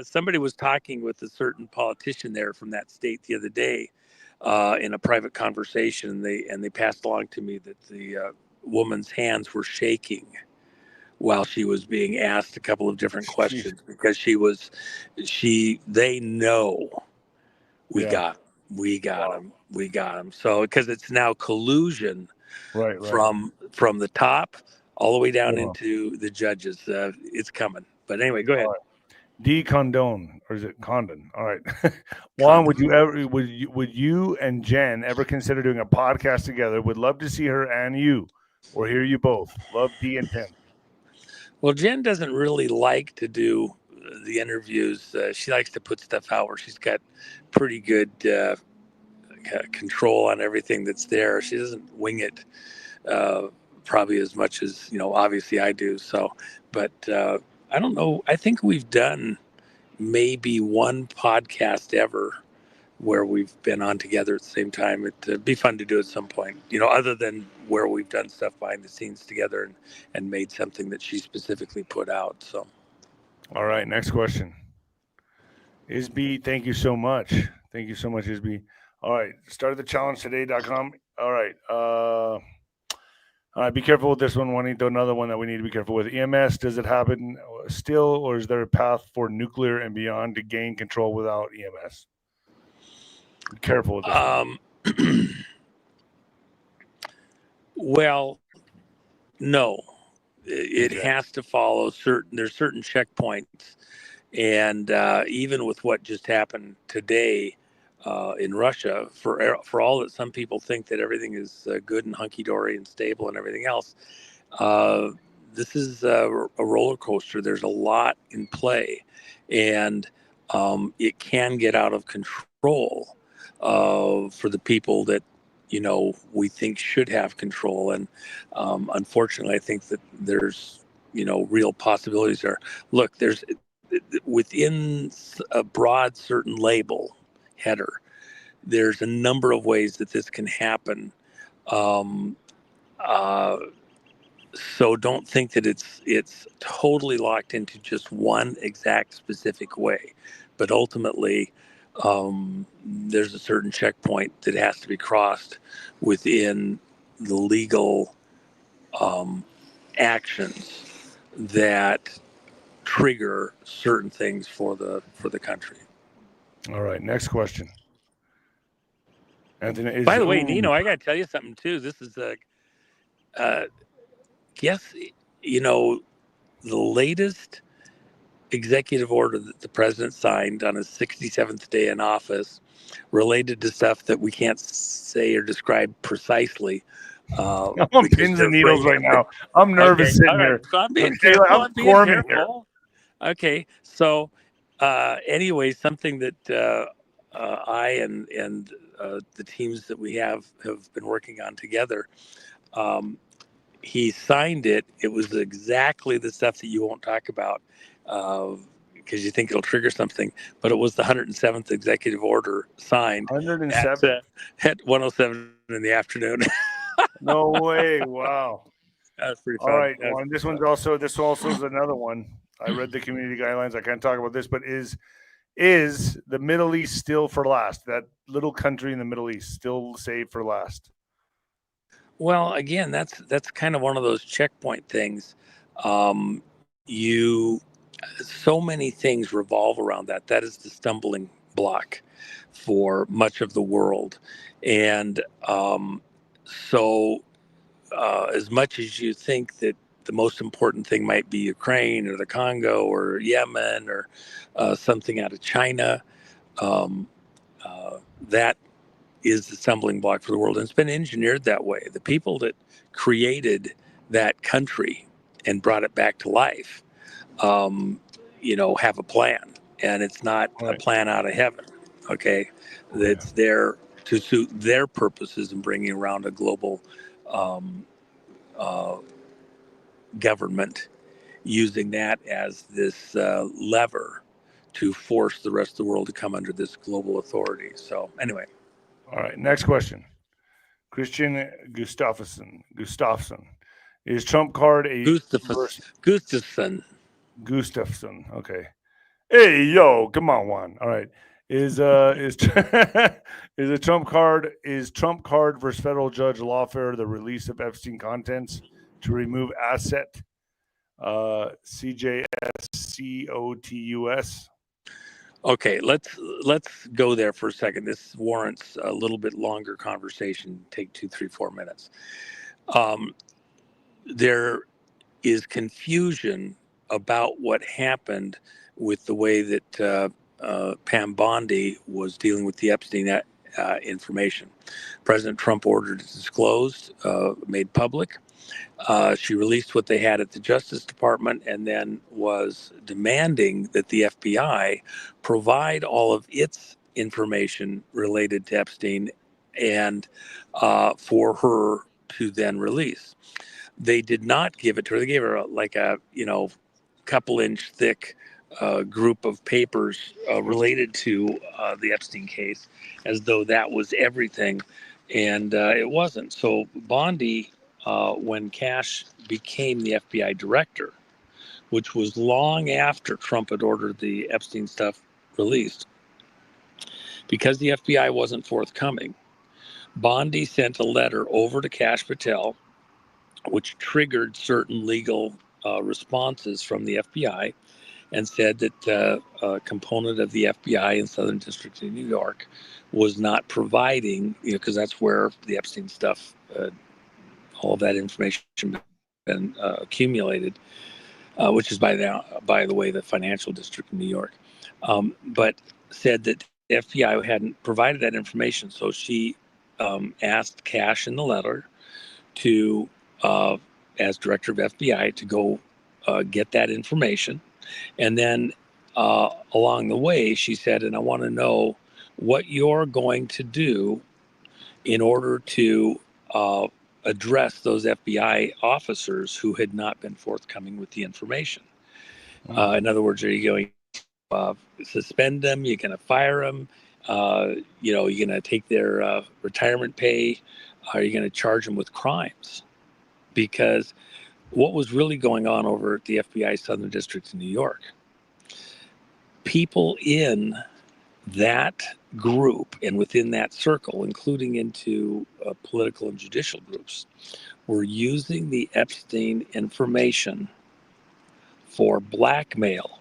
somebody was talking with a certain politician there from that state the other day in a private conversation. They passed along to me that the woman's hands were shaking while she was being asked a couple of different questions because they know we got him. So because it's now collusion from the top all the way down into the judges. It's coming. But anyway, go ahead. Condone, or is it condon? All right. Juan, would you and Jen ever consider doing a podcast together? Would love to see her and you, or hear you both. Love D and Tim. Well, Jen doesn't really like to do the interviews. She likes to put stuff out where she's got pretty good control on everything that's there. She doesn't wing it probably as much as, obviously I do. So, but I don't know. I think we've done maybe one podcast ever where we've been on together at the same time. It'd be fun to do at some point, other than where we've done stuff behind the scenes together and made something that she specifically put out. So, all right, next question. 𝗧𝗵𝗶, thank you so much. Thank you so much, 𝗧𝗵𝗶. All right, startedthechallengetoday.com. All right, be careful with this one, Juanito. Another one that we need to be careful with. EMS, does it happen still, or is there a path for nuclear and beyond to gain control without EMS? Be careful with this one. Well, no. It has to follow there's certain checkpoints. And even with what just happened today in Russia, for all that some people think that everything is good and hunky-dory and stable and everything else, this is a roller coaster. There's a lot in play, and it can get out of control for the people that we think should have control. And unfortunately, I think that there's real possibilities there. Look, there's within a broad certain label header, there's a number of ways that this can happen. So don't think that it's totally locked into just one exact specific way, but ultimately there's a certain checkpoint that has to be crossed within the legal actions that trigger certain things for the country. All right, next question. Anthony, by the way, Nino, I got to tell you something too. This is guess the latest executive order that the president signed on his 67th day in office related to stuff that we can't say or describe precisely. I'm on pins and needles right now. I'm nervous sitting here. So I'm being careful. I'm being careful. Okay, so anyway, something that I and the teams that we have been working on together, he signed it. It was exactly the stuff that you won't talk about because you think it'll trigger something, but it was the 107th executive order signed 107. at 1:07 in the afternoon. No way! Wow. That's pretty All fun. right. Well, this also is another one. I read the community guidelines. I can't talk about this, but is the Middle East still for last? That little country in the Middle East still saved for last? Well, again, that's kind of one of those checkpoint things. So many things revolve around that. That is the stumbling block for much of the world, and as much as you think that the most important thing might be Ukraine or the Congo or Yemen or something out of China, that is the stumbling block for the world. And it's been engineered that way. The people that created that country and brought it back to life, have a plan. And it's not a plan out of heaven, okay? It's there to suit their purposes in bringing around a global government, using that as this lever to force the rest of the world to come under this global authority. So anyway. All right, next question. Christian Gustafsson. Is Trump card a Gustafsson? Okay. Hey, yo, come on, Juan. All right. Is is Trump card versus federal judge lawfare the release of Epstein contents to remove asset 𝗬𝗗𝗂𝗬𝗂𝗬𝗂𝗍? Okay, let's go there for a second. This warrants a little bit longer conversation. Take 2, 3, 4 minutes. There is confusion about what happened with the way that Pam Bondi was dealing with the Epstein information. President Trump ordered it disclosed, made public. She released what they had at the Justice Department and then was demanding that the FBI provide all of its information related to Epstein and for her to then release. They did not give it to her. They gave her a couple inch thick group of papers related to the Epstein case, as though that was everything, and it wasn't. So Bondi, when Cash became the FBI director, which was long after Trump had ordered the Epstein stuff released, because the FBI wasn't forthcoming, Bondi sent a letter over to 𝗂𝗄𝗄, which triggered certain legal responses from the FBI, and said that a component of the FBI in Southern District of New York was not providing, because that's where the Epstein stuff, all of that information been accumulated, which is by the way, the financial district of New York, but said that the FBI hadn't provided that information. So she asked Cash in the letter to, as director of FBI, to go get that information. And then along the way, she said, and I want to know what you're going to do in order to address those FBI officers who had not been forthcoming with the information. In other words, are you going to suspend them? You're going to fire them? You're going to take their retirement pay? Are you going to charge them with crimes? Because what was really going on over at the FBI Southern District in New York, people in that group and within that circle, including into political and judicial groups, were using the Epstein information for blackmail.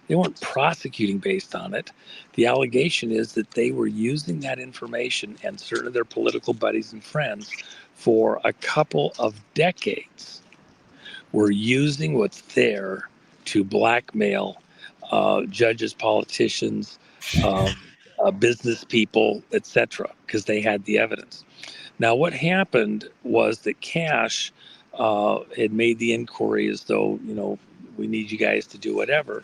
They weren't prosecuting based on it. The allegation is that they were using that information and certain of their political buddies and friends for a couple of decades were using what's there to blackmail judges, politicians, business people, etc., because they had the evidence. Now, what happened was that Cash had made the inquiry as though, we need you guys to do whatever,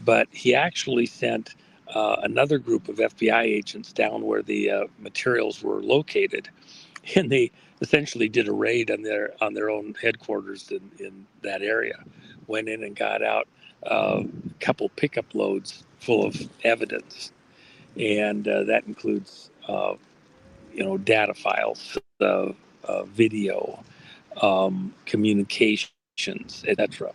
but he actually sent another group of FBI agents down where the materials were located, and they essentially did a raid on their own headquarters in that area. Went in and got out a couple pickup loads full of evidence, and that includes data files, video, communications, etc.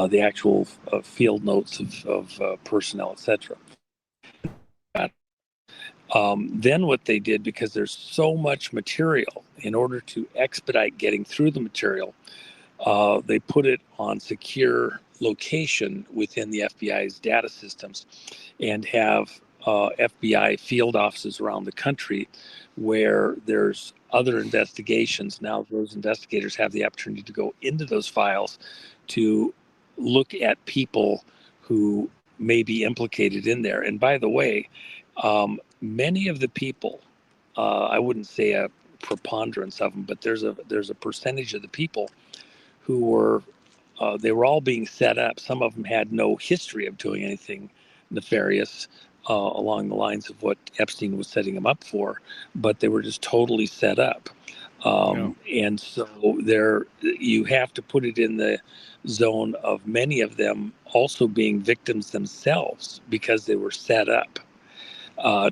The actual field notes of personnel, etc. Then what they did, because there's so much material, in order to expedite getting through the material, they put it on secure location within the FBI's data systems, and have FBI field offices around the country where there's other investigations. Now those investigators have the opportunity to go into those files to look at people who may be implicated in there. And by the way, many of the people, I wouldn't say a preponderance of them, but there's a percentage of the people who were, they were all being set up. Some of them had no history of doing anything nefarious along the lines of what Epstein was setting them up for, but they were just totally set up. And so you have to put it in the zone of many of them also being victims themselves, because they were set up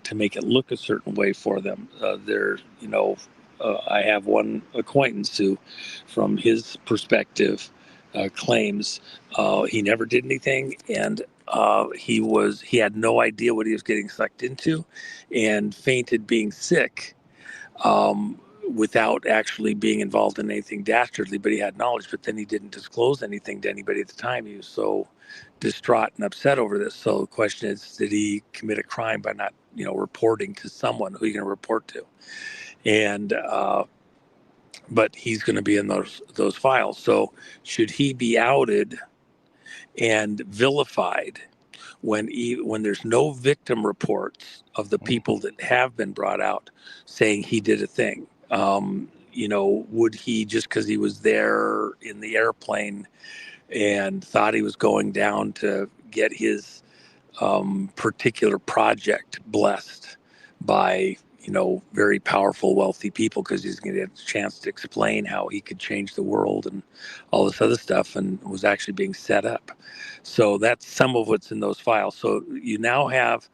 to make it look a certain way for them. I have one acquaintance who, from his perspective, claims he never did anything, and he had no idea what he was getting sucked into, and fainted being sick without actually being involved in anything dastardly, but he had knowledge. But then he didn't disclose anything to anybody at the time. He was so distraught and upset over this. So the question is, did he commit a crime by not reporting to someone? Who are you going to report to? And but he's going to be in those files. So should he be outed and vilified when there's no victim reports of the people that have been brought out saying he did a thing? Would he, just because he was there in the airplane and thought he was going down to get his particular project blessed by very powerful, wealthy people, because he's going to get a chance to explain how he could change the world and all this other stuff, and was actually being set up? So that's some of what's in those files. So you now have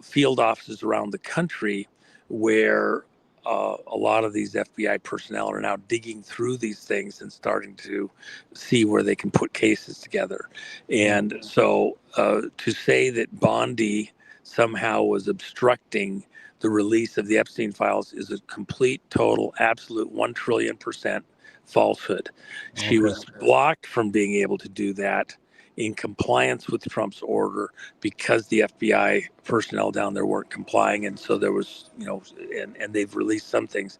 field offices around the country where a lot of these FBI personnel are now digging through these things and starting to see where they can put cases together. And so to say that Bondi somehow was obstructing the release of the Epstein files is a complete, total, absolute 1,000,000,000% falsehood. She was blocked from being able to do that in compliance with Trump's order, because the FBI personnel down there weren't complying. And so there was, and they've released some things.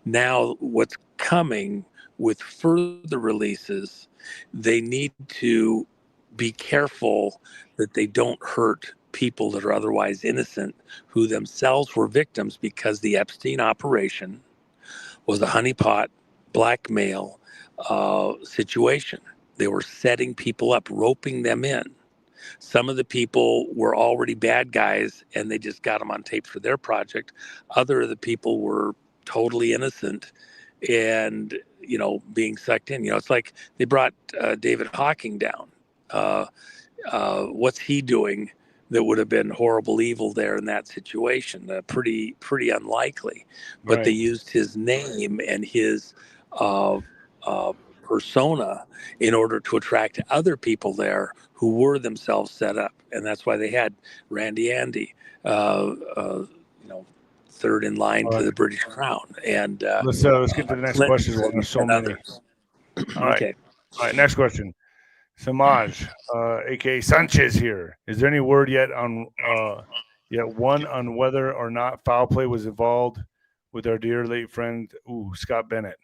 Now what's coming with further releases, they need to be careful that they don't hurt people that are otherwise innocent, who themselves were victims, because the Epstein operation was a honeypot blackmail situation. They were setting people up, roping them in. Some of the people were already bad guys, and they just got them on tape for their project. Other of the people were totally innocent and, being sucked in. It's like they brought David Hawking down. What's he doing that would have been horrible evil there in that situation? Pretty unlikely. But Right. they used his name and his persona in order to attract other people there who were themselves set up. And that's why they had Randy Andy, third in line to the British crown. And let's get to the next question. There's so many. All right. Okay. All right. Next question. Samaj, aka Sanchez here. Is there any word yet on whether or not foul play was involved with our dear late friend Scott Bennett?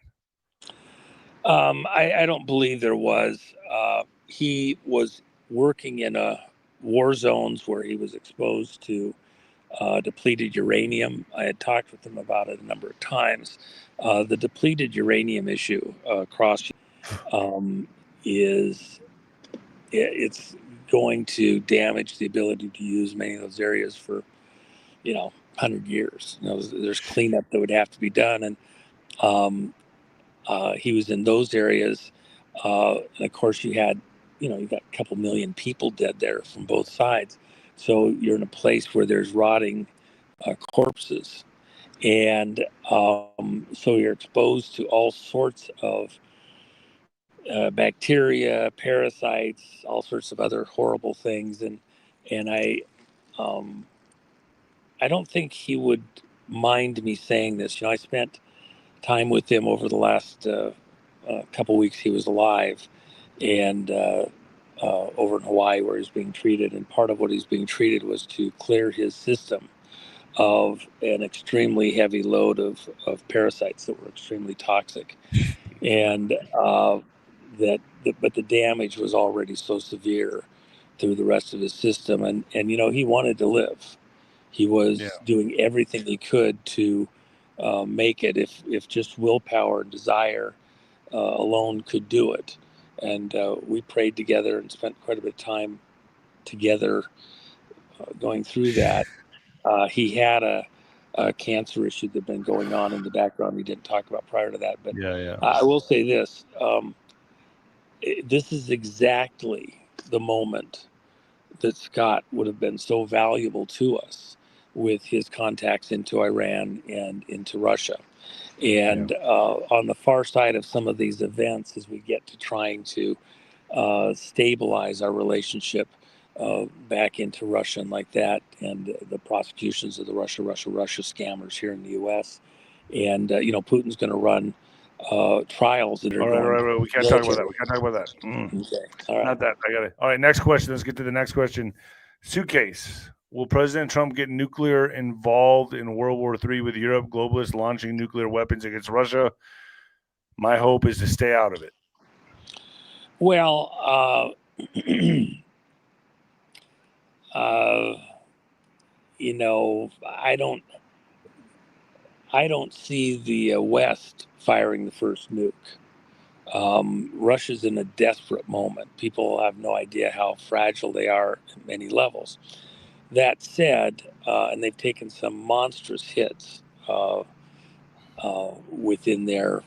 I don't believe there was. He was working in war zones where he was exposed to depleted uranium. I had talked with him about it a number of times. The depleted uranium issue across it's going to damage the ability to use many of those areas for 100 years. There's cleanup that would have to be done, and he was in those areas, and of course you had you got a couple million people dead there from both sides. So you're in a place where there's rotting corpses. And so you're exposed to all sorts of bacteria, parasites, all sorts of other horrible things. And I don't think he would mind me saying this. I spent time with him over the last couple weeks he was alive, and over in Hawaii where he's being treated. And part of what he's being treated was to clear his system of an extremely heavy load of parasites that were extremely toxic. And but the damage was already so severe through the rest of his system. And he wanted to live. He was doing everything he could to make it, if just willpower and desire alone could do it. And we prayed together and spent quite a bit of time together going through that. He had a cancer issue that had been going on in the background we didn't talk about prior to that. But I will say this. This is exactly the moment that Scott would have been so valuable to us with his contacts into Iran and into Russia. And on the far side of some of these events, as we get to trying to stabilize our relationship back into Russia and like that, and the prosecutions of the Russia scammers here in the U.S. And, Putin's going to run trials that are right. We can't talk about that. Okay. All right. Not that. I got it. All right. Next question. Let's get to the next question. Suitcase. Will President Trump get nuclear involved in World War III with Europe globalists launching nuclear weapons against Russia? My hope is to stay out of it. Well, I don't see the West firing the first nuke. Russia's in a desperate moment. People have no idea how fragile they are at many levels. That said, and they've taken some monstrous hits within their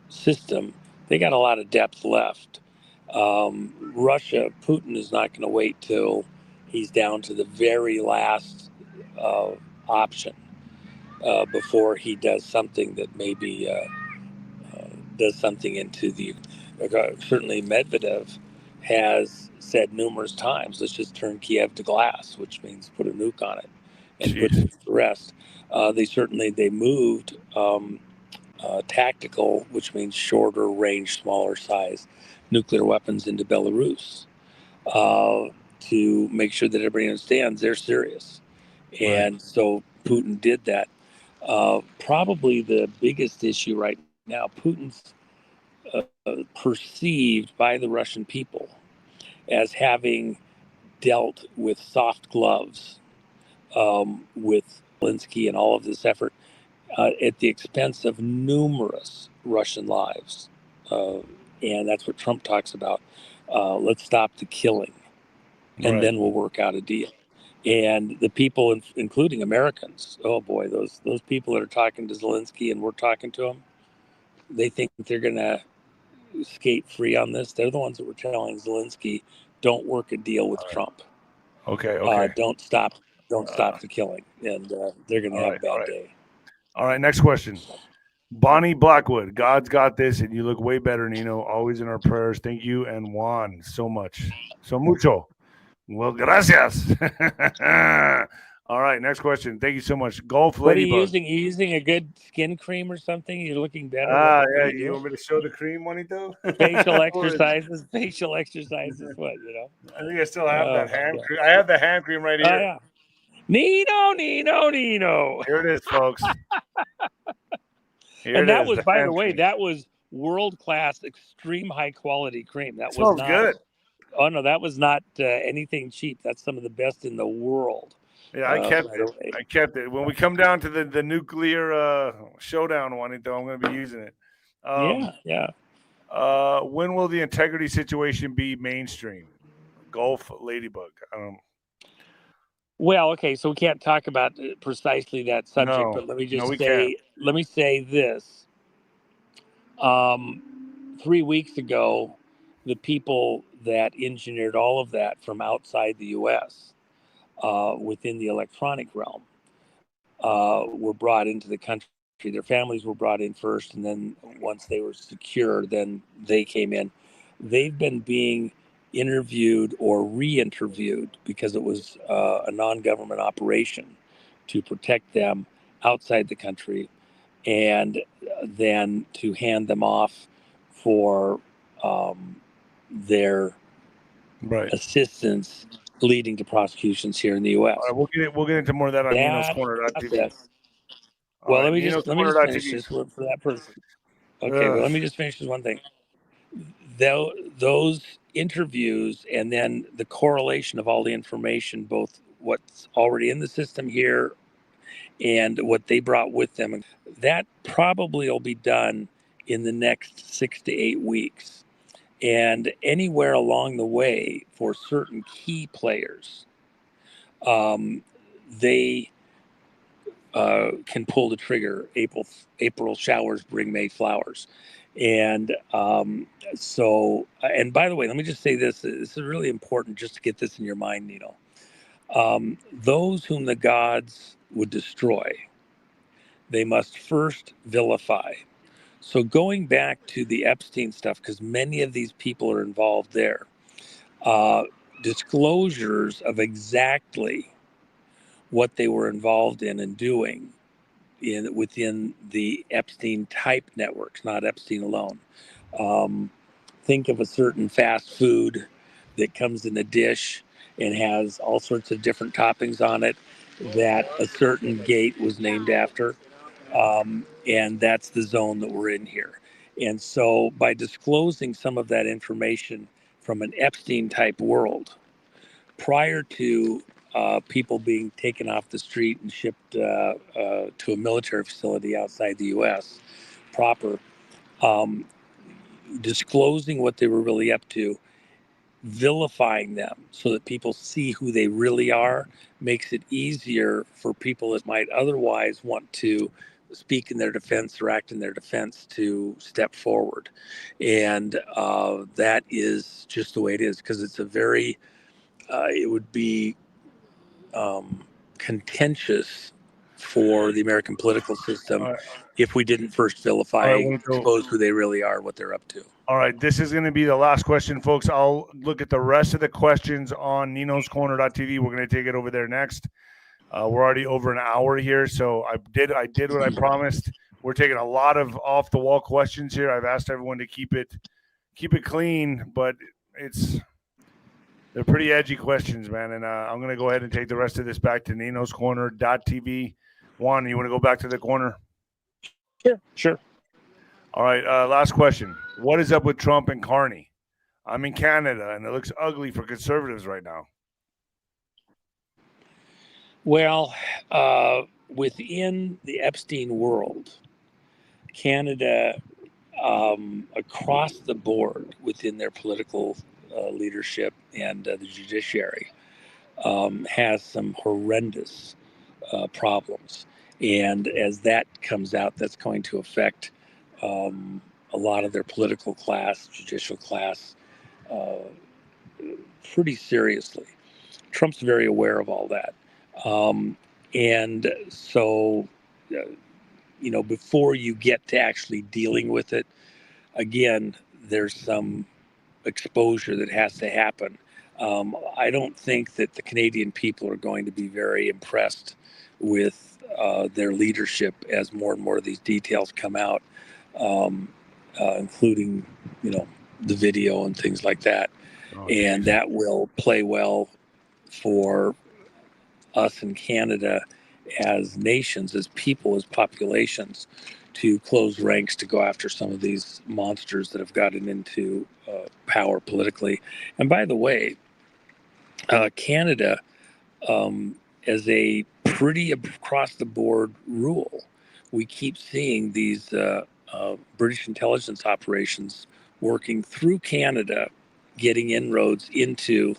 system, they got a lot of depth left. Russia, Putin is not going to wait till he's down to the very last option before he does something that maybe does something into the. Certainly, Medvedev has said numerous times, let's just turn Kiev to glass, which means put a nuke on it and put it to rest. They moved tactical, which means shorter range, smaller size nuclear weapons into Belarus to make sure that everybody understands they're serious. And so Putin did that. Probably the biggest issue right now, Putin's perceived by the Russian people as having dealt with soft gloves with 𝗬𝗏𝗏 and all of this effort at the expense of numerous Russian lives. And that's what Trump talks about. Let's stop the killing, and then we'll work out a deal. And the people, including Americans, oh boy, those people that are talking to 𝗬𝗏𝗏 and we're talking to them, they think they're going to skate free on this. They're the ones that were telling 𝗬𝗏𝗏, don't work a deal with Trump. Okay. Don't stop the killing, and they're going to have a bad day. All right, next question. Bonnie Blackwood, God's got this, and you look way better, Nino. Always in our prayers. Thank you and Juan so much. So mucho. Well, gracias. All right, next question. Thank you so much. Golf What are Ladybug. you using? Are you using a good skin cream or something? You're looking better. Yeah. You want me to show the cream, Juanito? Facial exercises. What, I think I still have that hand cream. I have the hand cream right here. Oh, yeah. Nino. Here it is, folks. That was, by the way, that was world-class, extreme high-quality cream. That smells was not good. Oh no, that was not anything cheap. That's some of the best in the world. Yeah, I kept it. When we come down to the nuclear showdown, Juanito, I'm going to be using it. When will the integrity situation be mainstream? Golf Ladybug. Well, okay, so we can't talk about precisely that subject, but let me just say this. 3 weeks ago, the people that engineered all of that from outside the U.S. Within the electronic realm were brought into the country. Their families were brought in first, and then once they were secure, then they came in. They've been being interviewed or re-interviewed because it was a non-government operation to protect them outside the country, and then to hand them off for their assistance leading to prosecutions here in the U.S. All right, we'll get into more of that on Nino's Corner.tv. Well, let me just finish this for that person. Okay, well, let me just finish this one thing. Those interviews and then the correlation of all the information, both what's already in the system here and what they brought with them, that probably will be done in the next 6 to 8 weeks. And anywhere along the way for certain key players, they can pull the trigger. April showers bring May flowers. And so, and by the way, let me just say this. This is really important just to get this in your mind, Nino. Those whom the gods would destroy, they must first vilify. So going back to the Epstein stuff, because many of these people are involved there, disclosures of exactly what they were involved in and doing within the Epstein type networks, not Epstein alone. Think of a certain fast food that comes in a dish and has all sorts of different toppings on it that a certain gate was named after. And that's the zone that we're in here. And so by disclosing some of that information from an Epstein type world, prior to people being taken off the street and shipped to a military facility outside the U.S. proper, disclosing what they were really up to, vilifying them so that people see who they really are, makes it easier for people that might otherwise want to speak in their defense or act in their defense to step forward. And that is just the way it is, because it's a very, it would be contentious for the American political system if we didn't first vilify, expose who they really are, what they're up to. All right, this is going to be the last question, folks. I'll look at the rest of the questions on Nino's Corner.tv. We're going to take it over there next. We're already over an hour here, so I did what I promised. We're taking a lot of off-the-wall questions here. I've asked everyone to keep it clean, but they're pretty edgy questions, man. And I'm going to go ahead and take the rest of this back to Nino's Corner.tv. Juan, you want to go back to the corner? Sure. All right, last question. What is up with Trump and 𝗀𝗃𝗏? I'm in Canada, and it looks ugly for conservatives right now. Well, within the Epstein world, Canada, across the board within their political leadership and the judiciary, has some horrendous problems. And as that comes out, that's going to affect a lot of their political class, judicial class, pretty seriously. Trump's very aware of all that. And so, before you get to actually dealing with it, again, there's some exposure that has to happen. I don't think that the Canadian people are going to be very impressed with their leadership as more and more of these details come out, including, the video and things like that. And that will play well for us in Canada as nations, as people, as populations, to close ranks to go after some of these monsters that have gotten into power politically. And by the way, Canada, as a pretty across-the-board rule, we keep seeing these British intelligence operations working through Canada, getting inroads into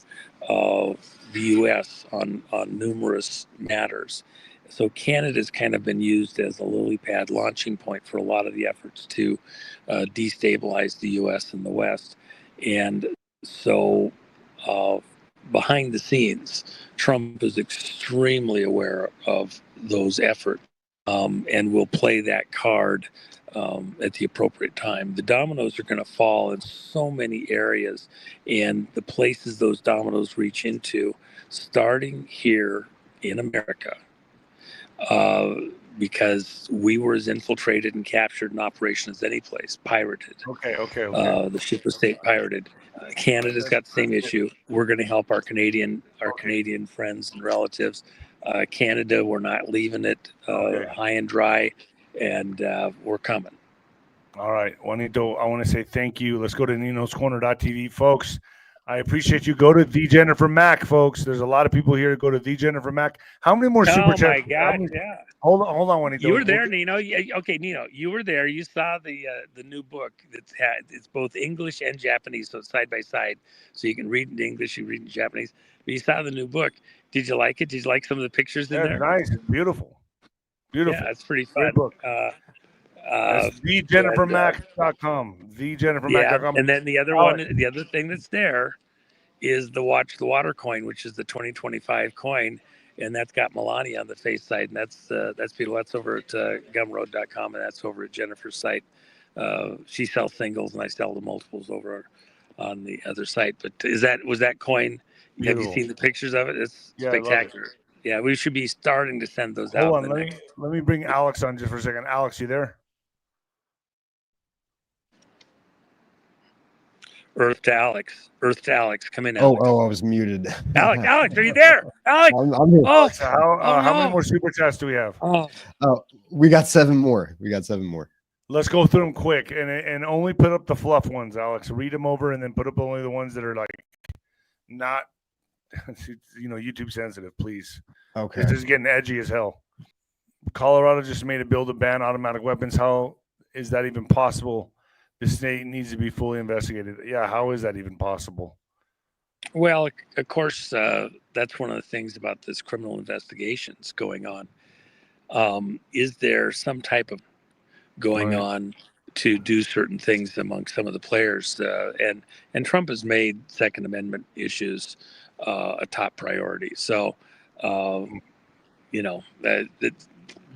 the U.S. on numerous matters. So Canada's kind of been used as a lily pad launching point for a lot of the efforts to destabilize the U.S. and the West. And So behind the scenes, Trump is extremely aware of those efforts, and will play that card at the appropriate time. The dominoes are going to fall in so many areas, and the places those dominoes reach into, starting here in America, because we were as infiltrated and captured in operation as any place, pirated. Okay. The ship was state pirated. Canada's got the same issue. We're going to help our Canadian friends and relatives. Canada, we're not leaving it high and dry, and we're coming. All right, Juanito, I want to say thank you. Let's go to ninoscorner.tv, folks. I appreciate you. Go to 𝗧𝗵𝗶𝗀, folks. There's a lot of people here to go to 𝗧𝗵𝗶𝗀. How many more super chats? Oh my God! Yeah. Hold on, Juanito. You were there, Nino. Okay, Nino, you were there. You saw the new book it's both English and Japanese, so it's side by side, so you can read in English, you read in Japanese. But you saw the new book. Did you like it? Did you like some of the pictures in there? Nice, beautiful. Yeah, it's pretty fun. Great book. That's 𝗧𝗵𝗶𝗀.com. 𝗧𝗵𝗶𝗀.com. And then the other thing that's there is the Watch the Water coin, which is the 2025 coin, and that's got Melania on the face side, and that's beautiful. That's over at gumroad.com, and that's over at Jennifer's site. She sells singles, and I sell the multiples over on the other site. But was that coin? Beautiful. Have you seen the pictures of it? It's spectacular. Yeah, we should be starting to send those out. Hold on, let me bring Alex on just for a second. Alex, you there? Earth to Alex, come in, Alex. Oh, I was muted. Alex, are you there? Alex, I'm here. Oh, how many more super chats do we have? We got 7 more. Let's go through them quick and only put up the fluff ones, Alex. Read them over and then put up only the ones that are like not, YouTube sensitive, please. Okay. This is getting edgy as hell. Colorado just made a bill to ban automatic weapons. How is that even possible? The state needs to be fully investigated. Yeah, how is that even possible? Well, of course, that's one of the things about this criminal investigations going on. Is there some type of going on to do certain things among some of the players? And Trump has made Second Amendment issues a top priority. So,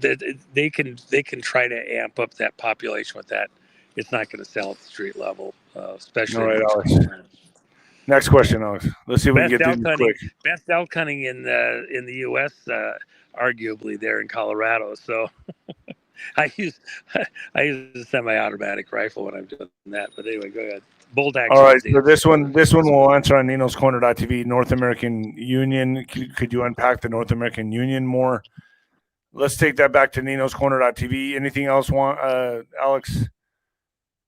they can try to amp up that population with that. It's not going to sell at the street level, especially. All right, Alex. Next question, Alex. Let's see if we can get through this quick. Best elk hunting in the U.S., arguably there in Colorado. So I use a semi-automatic rifle when I'm doing that. But anyway, go ahead. Bolt action. All right. So this one we'll answer on ninoscorner.tv. North American Union. Could you unpack the North American Union more? Let's take that back to ninoscorner.tv. Anything else, Alex?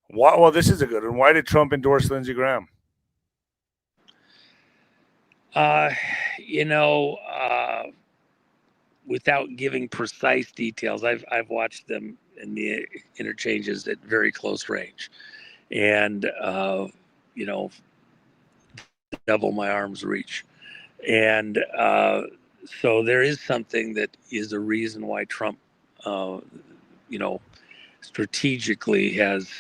Well, this is a good one. Why did Trump endorse Lindsey Graham? Without giving precise details, I've watched them in the interchanges at very close range, and double my arm's reach, and so there is something that is a reason why Trump, strategically has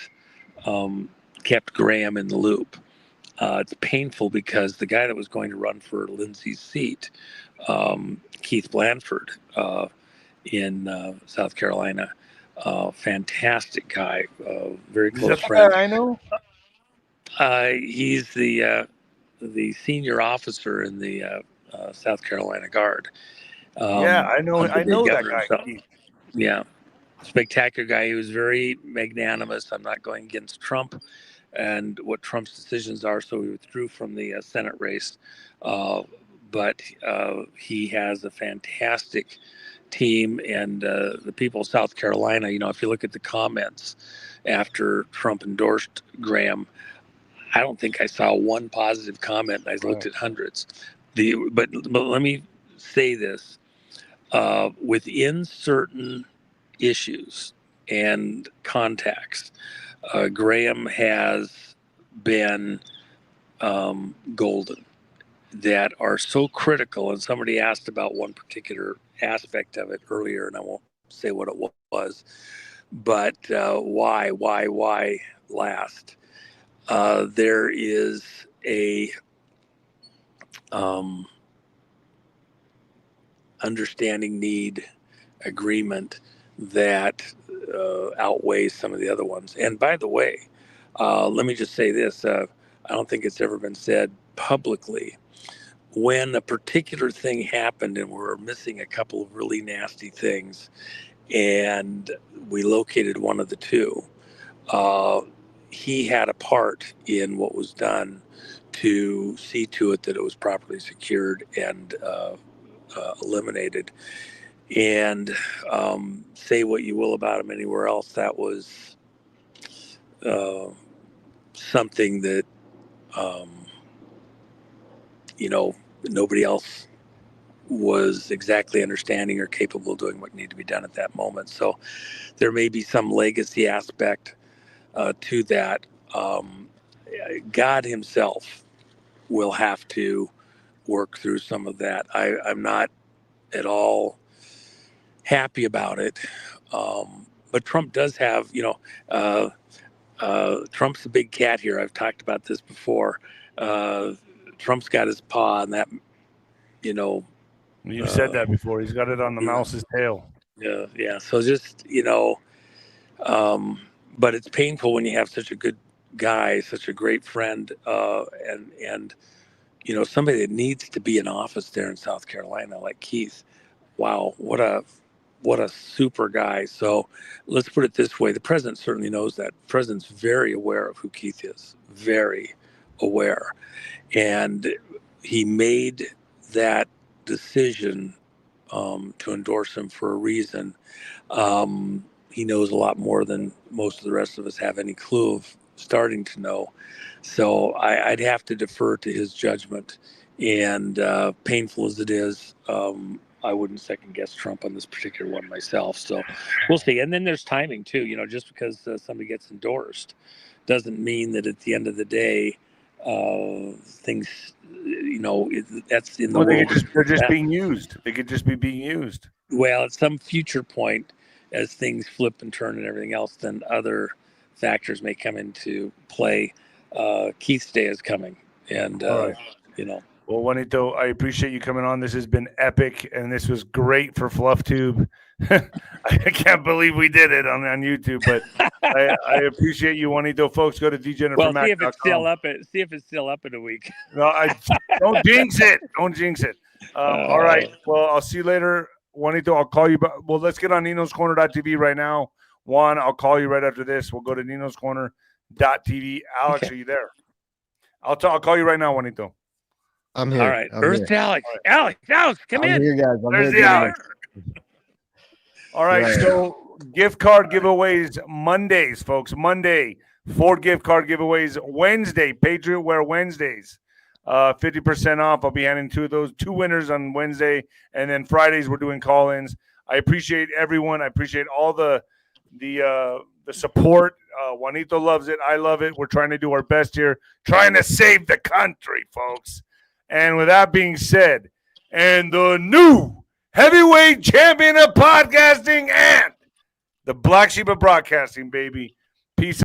kept Graham in the loop. It's painful because the guy that was going to run for Lindsey's seat, Keith Blanford, in South Carolina, fantastic guy, very close friend. I know. He's the senior officer in the South Carolina Guard. I know that guy. Yeah, spectacular guy. He was very magnanimous. I'm not going against Trump and what Trump's decisions are, so he withdrew from the Senate race. But he has a fantastic team, and the people of South Carolina, if you look at the comments after Trump endorsed Graham, I don't think I saw one positive comment. I looked at hundreds. But let me say this. Within certain issues and contacts, Graham has been golden, that are so critical. And somebody asked about one particular aspect of it earlier, and I won't say what it was, but why last? There is a understanding need agreement that outweighs some of the other ones. And by the way, let me just say this. I don't think it's ever been said publicly. When a particular thing happened and we're missing a couple of really nasty things, and we located one of the two, he had a part in what was done to see to it that it was properly secured and eliminated. And say what you will about him anywhere else, that was something that, nobody else was exactly understanding or capable of doing what needed to be done at that moment. So there may be some legacy aspect to that. God himself will have to work through some of that. I'm not at all happy about it. But Trump does have, Trump's a big cat here. I've talked about this before. Trump's got his paw on that, You've said that before. He's got it on the mouse's tail. Yeah. So just, but it's painful when you have such a good guy, such a great friend, and somebody that needs to be in office there in South Carolina, like Keith. Wow, what a super guy. So let's put it this way. The president certainly knows that. The president's very aware of who Keith is, very aware. And he made that decision to endorse him for a reason. He knows a lot more than most of the rest of us have any clue of starting to know. So I'd have to defer to his judgment. And painful as it is, I wouldn't second guess Trump on this particular one myself. So we'll see. And then there's timing too. Just because somebody gets endorsed doesn't mean that at the end of the day, things, that's in the world. They're just being used. They could just be being used. Well, at some future point, as things flip and turn and everything else, then other factors may come into play. Keith's day is coming. And, right. Well, Juanito, I appreciate you coming on. This has been epic, and this was great for FluffTube. I can't believe we did it on YouTube, but I appreciate you, Juanito. Folks, go to djjennifermac.com. Well, see if it's still up in a week. No, don't jinx it. Don't jinx it. All right. Well, I'll see you later, Juanito. I'll call you. Well, let's get on Nino'sCorner.tv right now. Juan, I'll call you right after this. We'll go to Nino'sCorner.tv. Alex, okay. Are you there? I'll call you right now, Juanito. I'm here. All right. Earth to Alex. Right. Alex, come in. Here, guys. There's the Alex. All right. So gift card giveaways Mondays, folks. Monday, 4 gift card giveaways. Wednesday, Patriot Wear Wednesdays. 50% off. I'll be handing 2 of those. 2 winners on Wednesday. And then Fridays, we're doing call-ins. I appreciate everyone. I appreciate all the support. Juanito loves it. I love it. We're trying to do our best here. Trying to save the country, folks. And with that being said, and the new heavyweight champion of podcasting and the black sheep of broadcasting, baby. Peace.